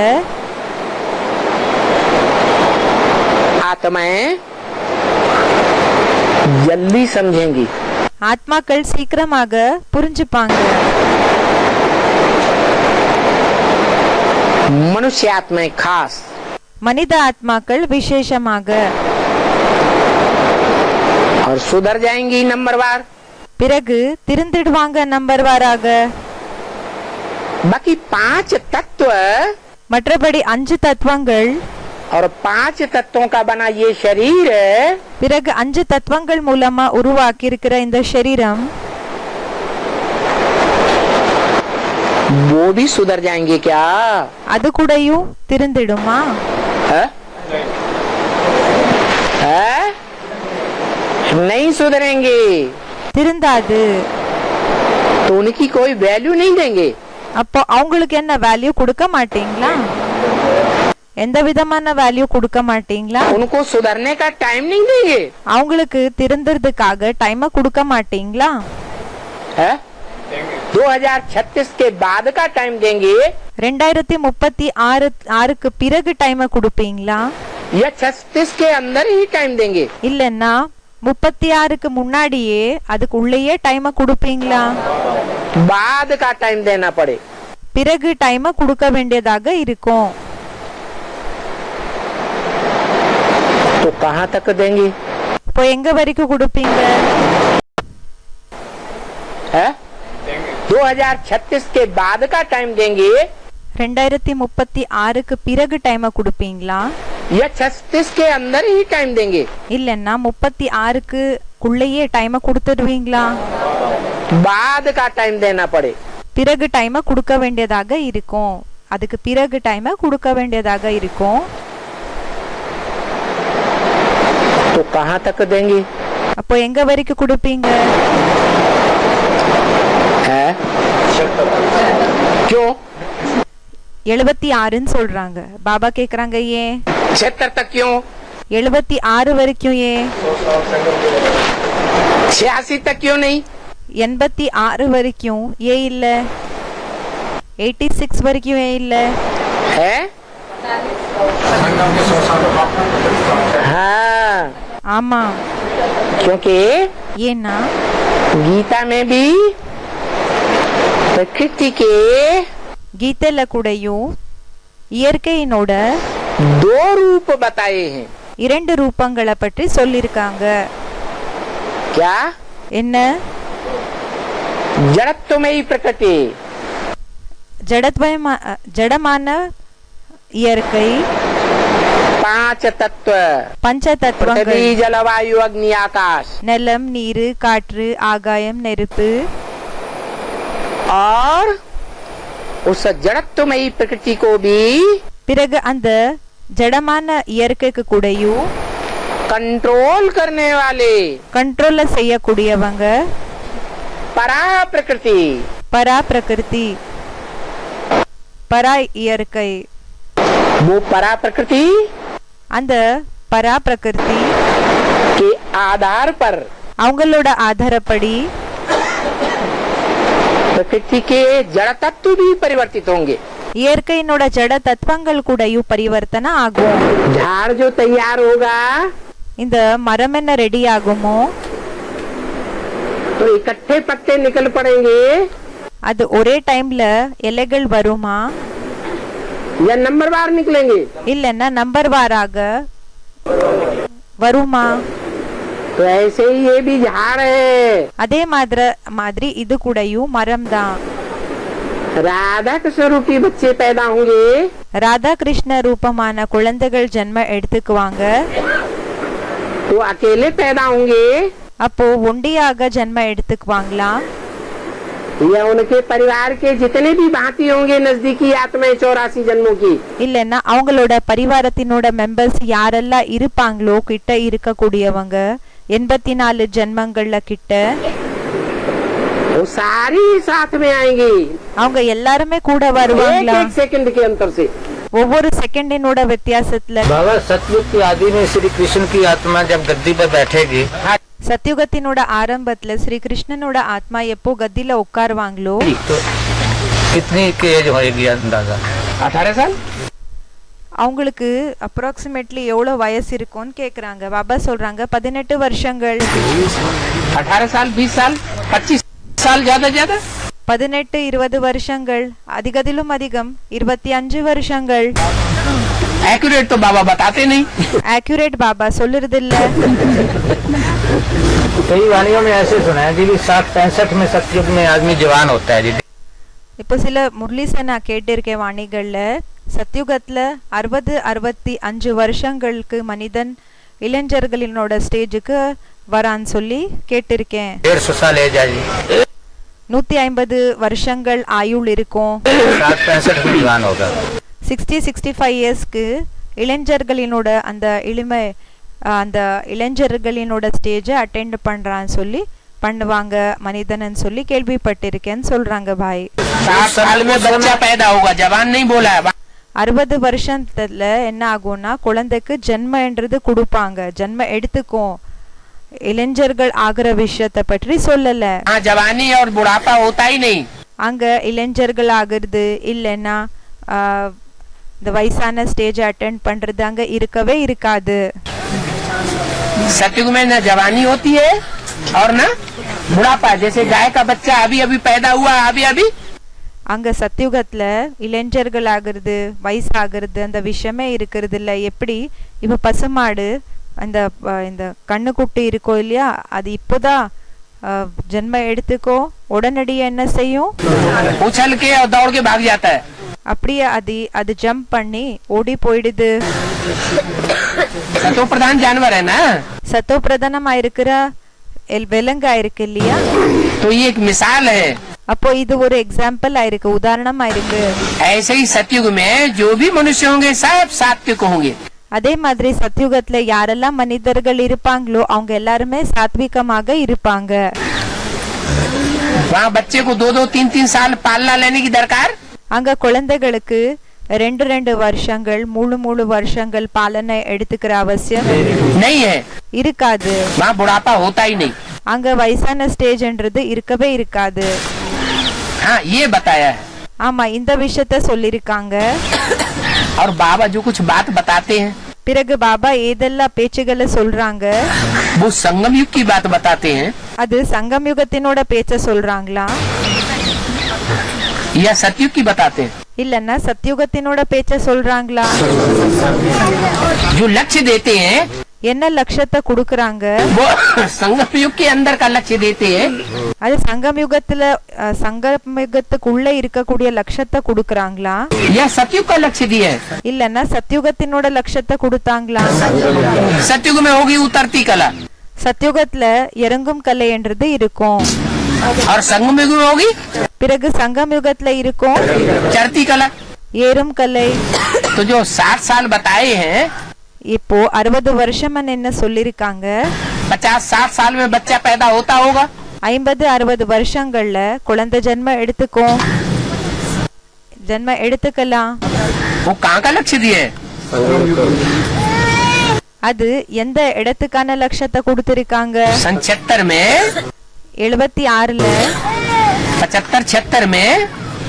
आत्माएं जल्दी समझेंगी। ஆத்மாக்கள் சீக்கிரமாக புரிஞ்சுப்பாங்க. मनुष्य आत्माएं खास, மனித ஆத்மாக்கள் விசேஷமாக और सुधर जाएंगी नंबरवार। பிறகு திருந்திடுவாங்க நம்பர் வாராக. बाकी 5 तत्व மற்றபடி 5 தத்துவங்கள் और 5 तत्वों का बना ये शरीर, பிறகு 5 தத்துவங்கள் மூலமா உருவாக்கி இருக்கிற இந்த शरीरम वो भी सुधर जाएंगे क्या? அது கூடயும் திருந்திடுமா? है? है? नहीं सुधरेंगे திருந்தாது. तो उनकी कोई वैल्यू नहीं देंगे। அப்போ அவங்களுக்கு என்ன வேல்யூ கொடுக்க மாட்டீங்களா? எந்த விதமான வேல்யூ கொடுக்க மாட்டீங்களா? उनको सुधरने का टाइम नहीं देंगे। அவங்களுக்கு திருந்துறதுக்காக டைம் கொடுக்க மாட்டீங்களா? है? 2036 के बाद का टाइम देंगे 2036க்கு பிறகு டைம் கொடுப்பீங்களா? या 36 के अंदर ही टाइम देंगे? இல்லன்னா 36க்கு முன்னாடியே அதுக்குள்ளேயே டைம் கொடுப்பீங்களா? बाद का टाइम देना पड़े। பிறகு டைம் கொடுக்க வேண்டியதாக இருக்கும். तो कहाँ तक देंगे? இப்போ எங்க வரைக்கும் கொடுப்பீங்க? है? 2036 के बाद का टाइम देंगे 2036க்கு பிறகு டைம் கொடுப்பீங்களா? या 36 के अंदर ही टाइम देंगे? இல்லன்னா 36க்குள்ளேயே டைம் கொடுத்துடுவீங்களா? बाद का टाइम देना पड़े। பிறகு டைம் கொடுக்க வேண்டியதாக இருக்கும். அதுக்கு பிறகு டைம் கொடுக்க வேண்டியதாக இருக்கும். तो कहाँ तक देंगे? அப்போ எங்க வரைக்கும் கொடுப்பீங்க? है? क्यों? 76ன்னு சொல்றாங்க. பாபா கேக்குறாங்க ஏன்? 76 तक क्यों? 76 வரைக்கும் ஏன்? 86 तक क्यों नहीं? 86 வரைக்கும் ஏன் இல்ல? 86 வரைக்கும் ஏன் இல்ல? है? हाँ, ஆமா. क्योंकि ஏன்னா गीता में भी प्रकृति के கீதையில கூடயும் இயற்கையினோட 2 रूप बताए हैं. 2 ரூபங்களை பற்றி சொல்லிருக்காங்க. क्या? என்ன? जड़त्वमयी प्रकृति, ஜடமான இயற்கை, 5 तत्व, பஞ்ச தத்துவங்கள், पृथ्वी जल वायु अग्नि आकाश, நிலம், நீரு, காற்று, ஆகாயம், நெருப்பு. और उस जड़त्वमयी प्रकृति को भी பிறகு அந்த ஜடமான இயற்கைக்கு கூடயும் कंट्रोल करने वाले கண்ட்ரோல்ல செய்யக்கூடியவங்க परा प्रकृति, பரா பிரகிருதி, பரா இயற்கை. वो परा प्रकृति அந்த பரா பிரகிருதி के आधार पर அவங்களோட ஆதாரப்படி प्रकृति के जड़ तत्व भी परिवर्तित होंगे. இயற்கையினோட ஜட தத்துவங்கள் கூடயும் பரிவர்த்தனை ஆகும். झाड़ जो तैयार होगा இந்த மரம் என்ன ரெடி ஆகுமோ तो इकट्ठे पत्ते निकल पड़ेंगे அது ஒரே டைம்ல இலைகள் வருமா या नंबरवार निकलेंगे? இல்லன்னா நம்பர் வாராக வருமா? तो ऐसे ही ये भी झाड़ है. அதே மாதிரி இது கூடயும் மரம் தான். राधा कृष्ण रूपी बच्चे पैदा होंगे ராதா கிருஷ்ண ரூபமான குழந்தைகள் ஜென்ம எடுத்துக்குவாங்க. तो अकेले पैदा होंगे அப்போ ஒண்டியாக ஜென்ம எடுத்துக்குவாங்களா? या उनके परिवार के जितने भी भांति होंगे नजदीकी आत्माएं 84 जन्मों की, இல்லன்னா அவங்களோட பரிவாரத்தினோட மெம்பர்ஸ் யாரெல்லாம் இருப்பாங்களோ கிட்ட இருக்கக்கூடியவங்க 84 ஜென்மங்கள்ல கிட்ட वो सारी साथ में आएंगी அவங்க எல்லாருமே கூட एक வருவாங்களா? एक सेकंड के अंतर से. ஒவ்வொரு செகண்டினோட வித்தியாசத்துல. बाबा सतयुग की आदि में श्री कृष्ण की आत्मा जब गद्दी पर बैठेगी சத்யுகத்தினோட ஆரம்பத்துல ஸ்ரீ கிருஷ்ணனோட ஆத்மா எப்போ கத்தில உட்காருவாங்களோ तो कितनी की एज होगी अंदाजा? 18 साल. அவங்களுக்கு அப்ராக்சிமேட்லி எவ்வளவு வயசு இருக்கும்னு கேக்குறாங்க. பாபா சொல்றாங்க 18 வருஷங்கள். 18 साल 20 साल 25 साल ज्यादा 18 20 வருஷங்கள், அதிகதிலும் அதிகம் 25 வருஷங்கள். एक्यूरेट तो बाबा बताते नहीं. ஆக்யூரேட் பாபா சொல்லுறது இல்ல. कई वाणियों में ऐसे सुना है जी 60-65 में सतयुग में आदमी जवान होता है जी. இப்போ சில முரளிச நான் கேட்டிருக்கேன் வாணிகள்ல, சத்யுகத்துல 60-65 வருஷங்களுக்கு மனிதன் இளைஞர்களினோட ஸ்டேஜுக்கு வரான்னு சொல்லி கேட்டிருக்கேன். 150 साल एज है जी. 150 வருஷங்கள் ஆயுள் இருக்கும். 60-65 में जवान होगा. 60-65 இயர்ஸ்க்கு இளைஞர்களினோட அந்த இளைஞர்களினோட ஸ்டேஜை அட்டெண்ட் பண்றான்னு சொல்லி பண்ணுவாங்க மனிதன் சொல்லி கேள்விப்பட்டிருக்கேன்னு சொல்றாங்க பாய். 60 साल में बच्चा पैदा होगा, जवान नहीं बोला. 60 வருஷத்துல என்ன ஆகும்னா குழந்தைக்கு ஜென்மன்றது கொடுப்பாங்க, ஜென்ம எடுத்துக்கும். இளைஞர்கள் ஆகிற விஷயத்தை பற்றி சொல்லல. जवानी और बुढ़ापा होता ही नहीं. அங்க இளைஞர்கள் ஆகுறது இல்லைன்னா இந்த வயசான ஸ்டேஜ் அட்டெண்ட் பண்றது அங்க இருக்கவே இருக்காது. सतयुग में न जवानी होती है और न बुढ़ापा. जैसे गाय का बच्चा अभी अभी पैदा हुआ अभी अभी, அங்க சத்யுகத்துல இளைஞர்கள் ஆகுறது வயசாகிறது அந்த விஷயமே இருக்கிறது இல்ல. எப்படி இப்ப பசுமாடு இந்த கண்ணுக்குட்டி இருக்கோ இல்லையா, அது இப்போதான் ஜென்ம எடுத்துக்கோ உடனடியே என்ன செய்யும், उछल के और दौड़ के भाग जाता है. அப்படியே அது ஜம்ப் பண்ணி ஓடி போயிடுது. सतो प्रधान जानवर है ना, சத்தோ பிரதானமா இருக்கிற விலங்கா இருக்கு இல்லையா. तो ये एक मिसाल है. அப்போ இது ஒரு எக்ஸாம்பிள் ஆயிருக்கு, உதாரணமா இருக்கு. ऐसे ही सतयुग में जो भी मनुष्य होंगे सब सात्विक होंगे. அதே மாதிரி சத்யுகத்துல யாரெல்லாம் மனிதர்கள் இருப்பாங்களோ அவங்க எல்லாருமே சாத்விகமாக இருப்பாங்க. वहाँ बच्चे को 2-2, 3-3 साल पालना लेने की दरकार. அங்க குழந்தைகளுக்கு ரெண்டு வருஷங்கள் 3 வருஷங்கள் பாலனை எடுத்துக்கிற அவசியம் नहीं है, இருக்காது. वहाँ बुढ़ापा होता ही नहीं। அங்க வயசான ஸ்டேஜ்ன்றது இருக்கவே இருக்காது. हाँ, ये बताया है। ஆமா, இந்த விஷயத்த சொல்லிருக்காங்க. और बाबा जो कुछ बात बताते हैं பிறகு பாபா ஏதெல்லாம் பேச்சுகளை சொல்றாங்க, वो संगम युग की बात बताते हैं அது சங்கம் யுகத்தினோட பேச்ச சொல்றாங்களா या सतयुग की बताते हैं? இல்லன்னா சத்யுகத்தினோட பேச்ச சொல்றாங்களா? जो लक्ष्य देते हैं என்ன லட்சத்தை கொடுக்கறாங்க, वो संगम युग के अंदर का लक्ष्य देते हैं அது சங்கம் யுகத்துக்குள்ள இருக்கக்கூடிய லட்சத்தை கொடுக்கறாங்களா या सतयुग का लक्ष्य दिया है? இல்லன்னா சத்யுகத்தினோட லட்சத்தை கொடுத்தாங்களா? सतयुग में होगी उतरती कला சத்யுகத்துல இறங்கும் கலைன்றது இருக்கும். और संगम युग में होगी பிறகு சங்கம் யுகத்துல இருக்கும் चढ़ती कला। ஏறும் கலை. तो जो 60 साल बताए हैं, இப்போ 60 வருஷம் என்ன சொல்லிருக்காங்க, 50-60 साल में बच्चा पैदा होता होगा। 50-60 வருஷங்கள்ல குழந்தை ஜென்ம எடுத்துக்கலாம். वो कहाँ का लक्ष्य दिए है? அது எந்த இடத்துக்கான லட்சத்தை கொடுத்திருக்காங்க? 76 में 76ல 75-76 में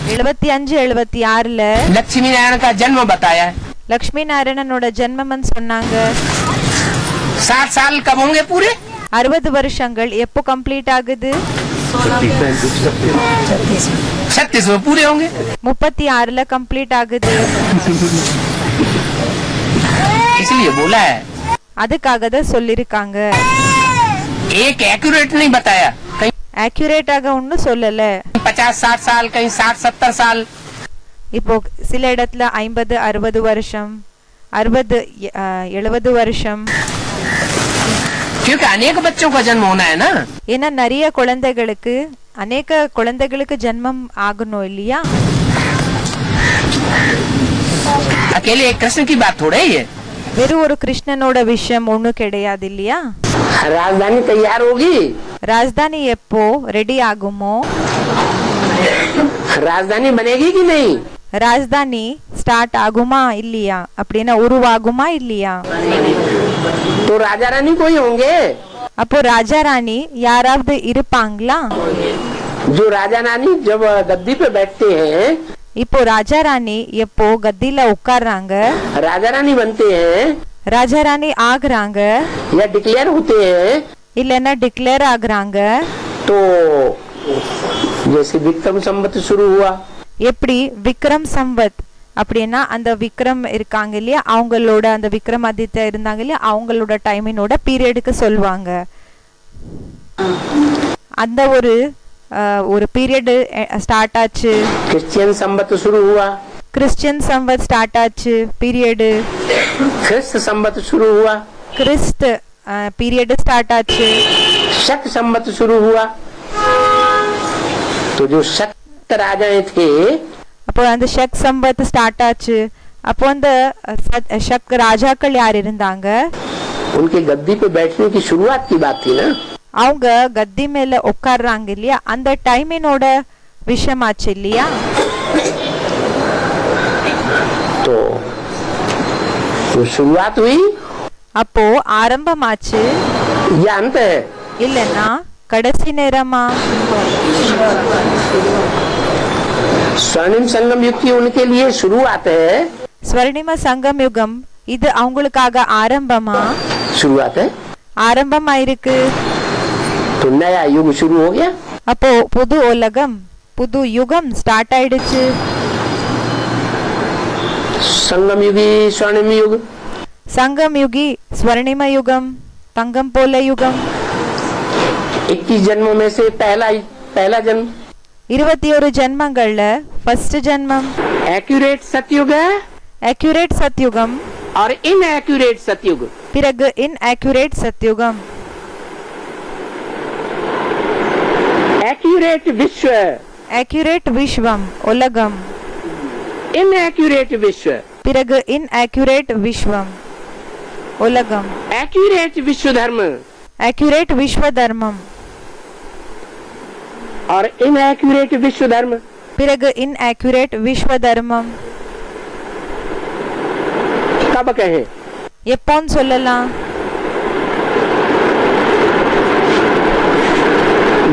75-76ல लक्ष्मी नारायण का जन्म बताया है। லக்ஷ்மி நாராயணனோட ஜென்மம்னு சொன்னாங்க. 60 साल कब होंगे पूरे? 60 வருஷங்கள் எப்போ கம்ப்ளீட் ஆகுது? 36 में पूरे होंगे। 36ல கம்ப்ளீட் ஆகுது. इसलिए बोला है, அதுக்காக தான் சொல்லிருக்காங்க. एक एक्यूरेट नहीं बताया, कहीं ஆக்யூரேட்டாக ஒன்னும் சொல்லல. 50-60 साल, कहीं 60-70 साल। இப்போ சில இடத்துல 50-60 வருஷம், 60-70 வருஷம். क्योंकि अनेक बच्चों का जन्म होना है ना। ஏன்னா நிறைய அநேக குழந்தைகளுக்கு ஜென்மம் ஆகணும் இல்லையா? अकेले एक कृष्ण की बात थोड़े ही है। வெறும் ஒரு கிருஷ்ணனோட விஷயம் ஒன்னும் கிடையாது இல்லையா? राजधानी तैयार होगी, ராஜதானி எப்போ ரெடி ஆகுமோ? राजधानी बनेगी कि नहीं? ராஜதானி ஸ்டார்ட் ஆகுமா இல்லையா, அப்படின்னா உருவாகுமா இல்லையா? तो राजा रानी कोई होंगे? அப்போ ராஜா ராணி யாராவது இருப்பாங்களா? जो राजा रानी जब गद्दी पे बैठते हैं, இப்போ ராஜா ராணி எப்போ கத்தில உட்கார்றாங்க, राजा रानी बनते हैं ராஜா ராணி ஆகுறாங்க, या डिक्लेयर होते हैं, இல்லன்னா டிக்ளேர் ஆகுறாங்க. तो जैसे विक्रम संवत शुरू हुआ, எப்படி விக்ரம் சம்பத் அப்படின்னா அந்த விக்ரம் இருக்காங்க இல்லையா, அவங்களோட அந்த விக்ரமாதித்யா இருந்தாங்க இல்லையா, அவங்களோட டைமினோட பீரியடுக்கு சொல்லுவாங்க. அந்த ஒரு பீரியட் ஸ்டார்ட் ஆச்சு. क्रिश्चियन संवत शुरू हुआ, கிறிஸ்டியன் சம்பத் ஸ்டார்ட் ஆச்சு பீரியடு. ख्रिस्त संवत शुरू हुआ, கிறிஸ்து பீரியட் ஸ்டார்ட் ஆச்சு. शक संवत शुरू हुआ। तो जो शक राजाएं थे, அப்போ அந்த ஷக் சம்பத் ஸ்டார்ட் ஆச்சு. அப்போ அந்த ஷக் ராஜாக்கள் யார் இருந்தாங்க, उनके गद्दी पे बैठने की शुरुआत की बात थी ना। அவங்க கத்தி மேல உட்கார்றாங்க இல்லையா, அந்த டைமினோட விஷயமாச்சு இல்லையா? तो शुरुआत हुई அப்போ ஆரம்பமாச்சு या अंत है? இல்லன்னா கடைசி நேரமா? स्वर्णिम संगम युग की उनके लिए शुरुआत है। ஸ்வர்ணிம சங்கம் யுகம் இது அவங்களுக்காக ஆரம்பமா? शुरुआत है, ஆரம்பமா இருக்கு. तो नया युग शुरू हो गया। அப்போ புது உலகம், புது யுகம் ஸ்டார்ட் ஆயிடுச்சு. संगम युगी स्वर्णिम युग, சங்கம் யுகி ஸ்வர்ணிம யுகம், தங்கம் போல யுகம். 21 जन्मों में से पहला जन्म 21 ஜென்மங்கள்ல ஃபர்ஸ்ட் ஜென்மம் एक्यूरेट सतयुग है, அக்யூரேட் சத்யுகம். और इनएक्यूरेट सतयुग। பிறகு இன்அக்யூரேட் சத்யுகம். एक्यूरेट विश्व, அக்யூரேட் விஸ்வம் உலகம். इनएक्यूरेट विश्व, பிறகு இன்அக்யூரேட் விஸ்வம் உலகம். एक्यूरेट विश्व धर्म, அக்யூரேட் விஸ்வ தர்மம். और इनएक्यूरेट विश्व धर्म। பிறகு இன்அக்யூரேட் விஸ்வ தர்மம். कब कहें? எப்போன்னு சொல்லலாம்?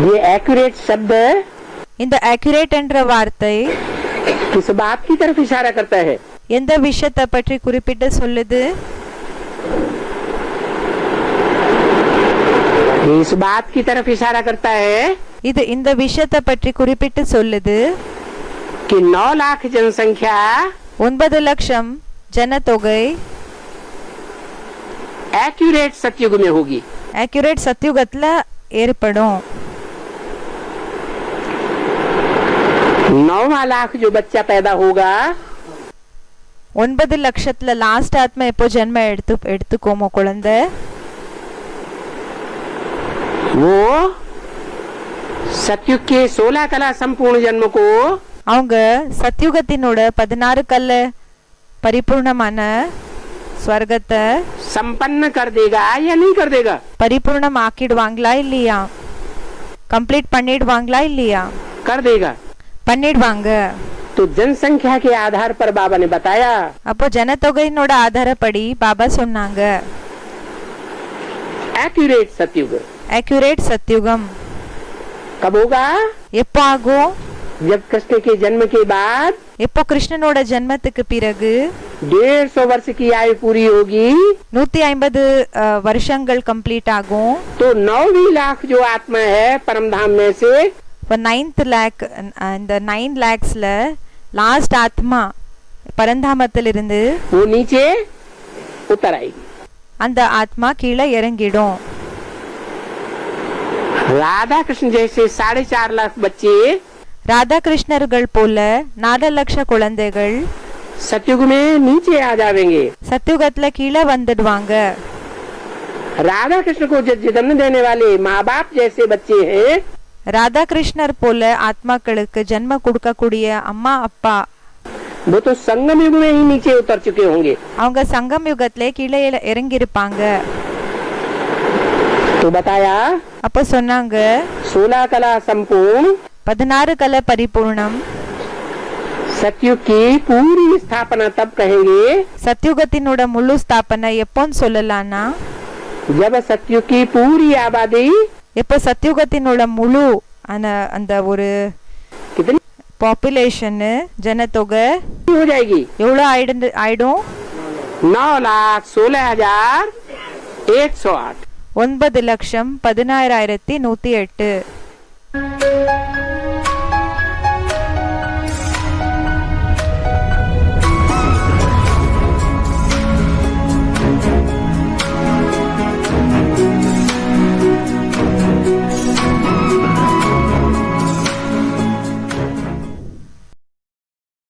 ये एक्यूरेट शब्द இந்த accurate என்ற வார்த்தை किस बात की तरफ इशारा करता है? எந்த விஷயத்தை பற்றி குறிப்பிட்டு சொல்லுது? ये इस बात की तरफ इशारा करता है இது இந்த விஷயத்தை பற்றி குறிப்பிட்டு சொல்லுது कि 9 लाख जनसंख्या 9 லட்சம் ஜனத்தொகை एक्यूरेट सतयुग में होगी। accurate சத்யுகத்துல ஏற்படும்। 9वां लाख जो बच्चा पैदा होगा 9 லட்சத்துல லாஸ்ட் ஆத்மா எப்போ ஜென்ம எடுத்துக்கோமோ குழந்தை, वो सतयुग के 16 कला संपूर्ण जन्म को அவங்க சத்யுகத்தினோட 16 கல்ல பரிபூர்ணமான ஸ்வர்க்கத்தை संपन्न कर देगा या नहीं कर देगा? பரிபூர்ணம் ஆக்கிடுவாங்களா இல்லையா? கம்ப்ளீட் பண்ணிடுவாங்களா இல்லையா? कर देगा। பண்ணிடுவாங்க। तो जनसंख्या के आधार पर बाबा ने बताया, அப்போ ஜனத்தொகையினோட ஆதாரப்படி பாபா சொன்னாங்க एक्यूरेट सतयुग accurate சத்யுகம் कब होगा? எப்போ ஆகும்? जब कृष्ण के जन्म के बाद எப்போ கிருஷ்ணனோட ஜென்மத்துக்கு பிறகு 150 वर्ष की आयु पूरी होगी 150 வருஷங்கள் கம்ப்ளீட் ஆகும்। तो 9 लाख जो आत्मा है परम धाम में से இப்போ 9th லேக், இந்த 9 lakhsல லாஸ்ட் ஆத்மா பரந்தாமத்திலிருந்து वो नीचे उतर आएगी। அந்த ஆத்மா கீழே இறங்கிடும்। राधा कृष्ण जैसे 4.5 लाख बच्चे ராதா கிருஷ்ணர்கள் போல 4 லட்ச குழந்தைகள் सतयुग में नीचे आ जाएंगे। சத்யுகத்துல கீழே வந்துடுவாங்க। राधा कृष्ण को जन्म देने वाले माँ बाप जैसे बच्चे हैं ராதா கிருஷ்ணர் போல ஆத்மாக்களுக்கு ஜென்ம கொடுக்கக்கூடிய அம்மா அப்பா वो तो संगम युग में ही नीचे उतर चुके होंगे। அவங்க சங்கம் யுகத்திலே கீழே இறங்கி இருப்பாங்க। तो बताया அப்போ சொன்னாங்க 16 कला संपूर्ण 16 கல பரிபூர்ணம் सतयुग की पूरी स्थापना तब कहेंगे சத்யுகத்தினோட முழு ஸ்தாபனை எப்போன்னு சொல்லலாம்னா जब सतयुग की पूरी आबादी எப்போ சத்யுகத்தினோட முழு அந்த ஒரு कितनी பாப்புலேஷன் ஜனத்தொகை हो जाएगी? எவ்வளோ ஆயிடும்? 9,16,108। 9,16,1108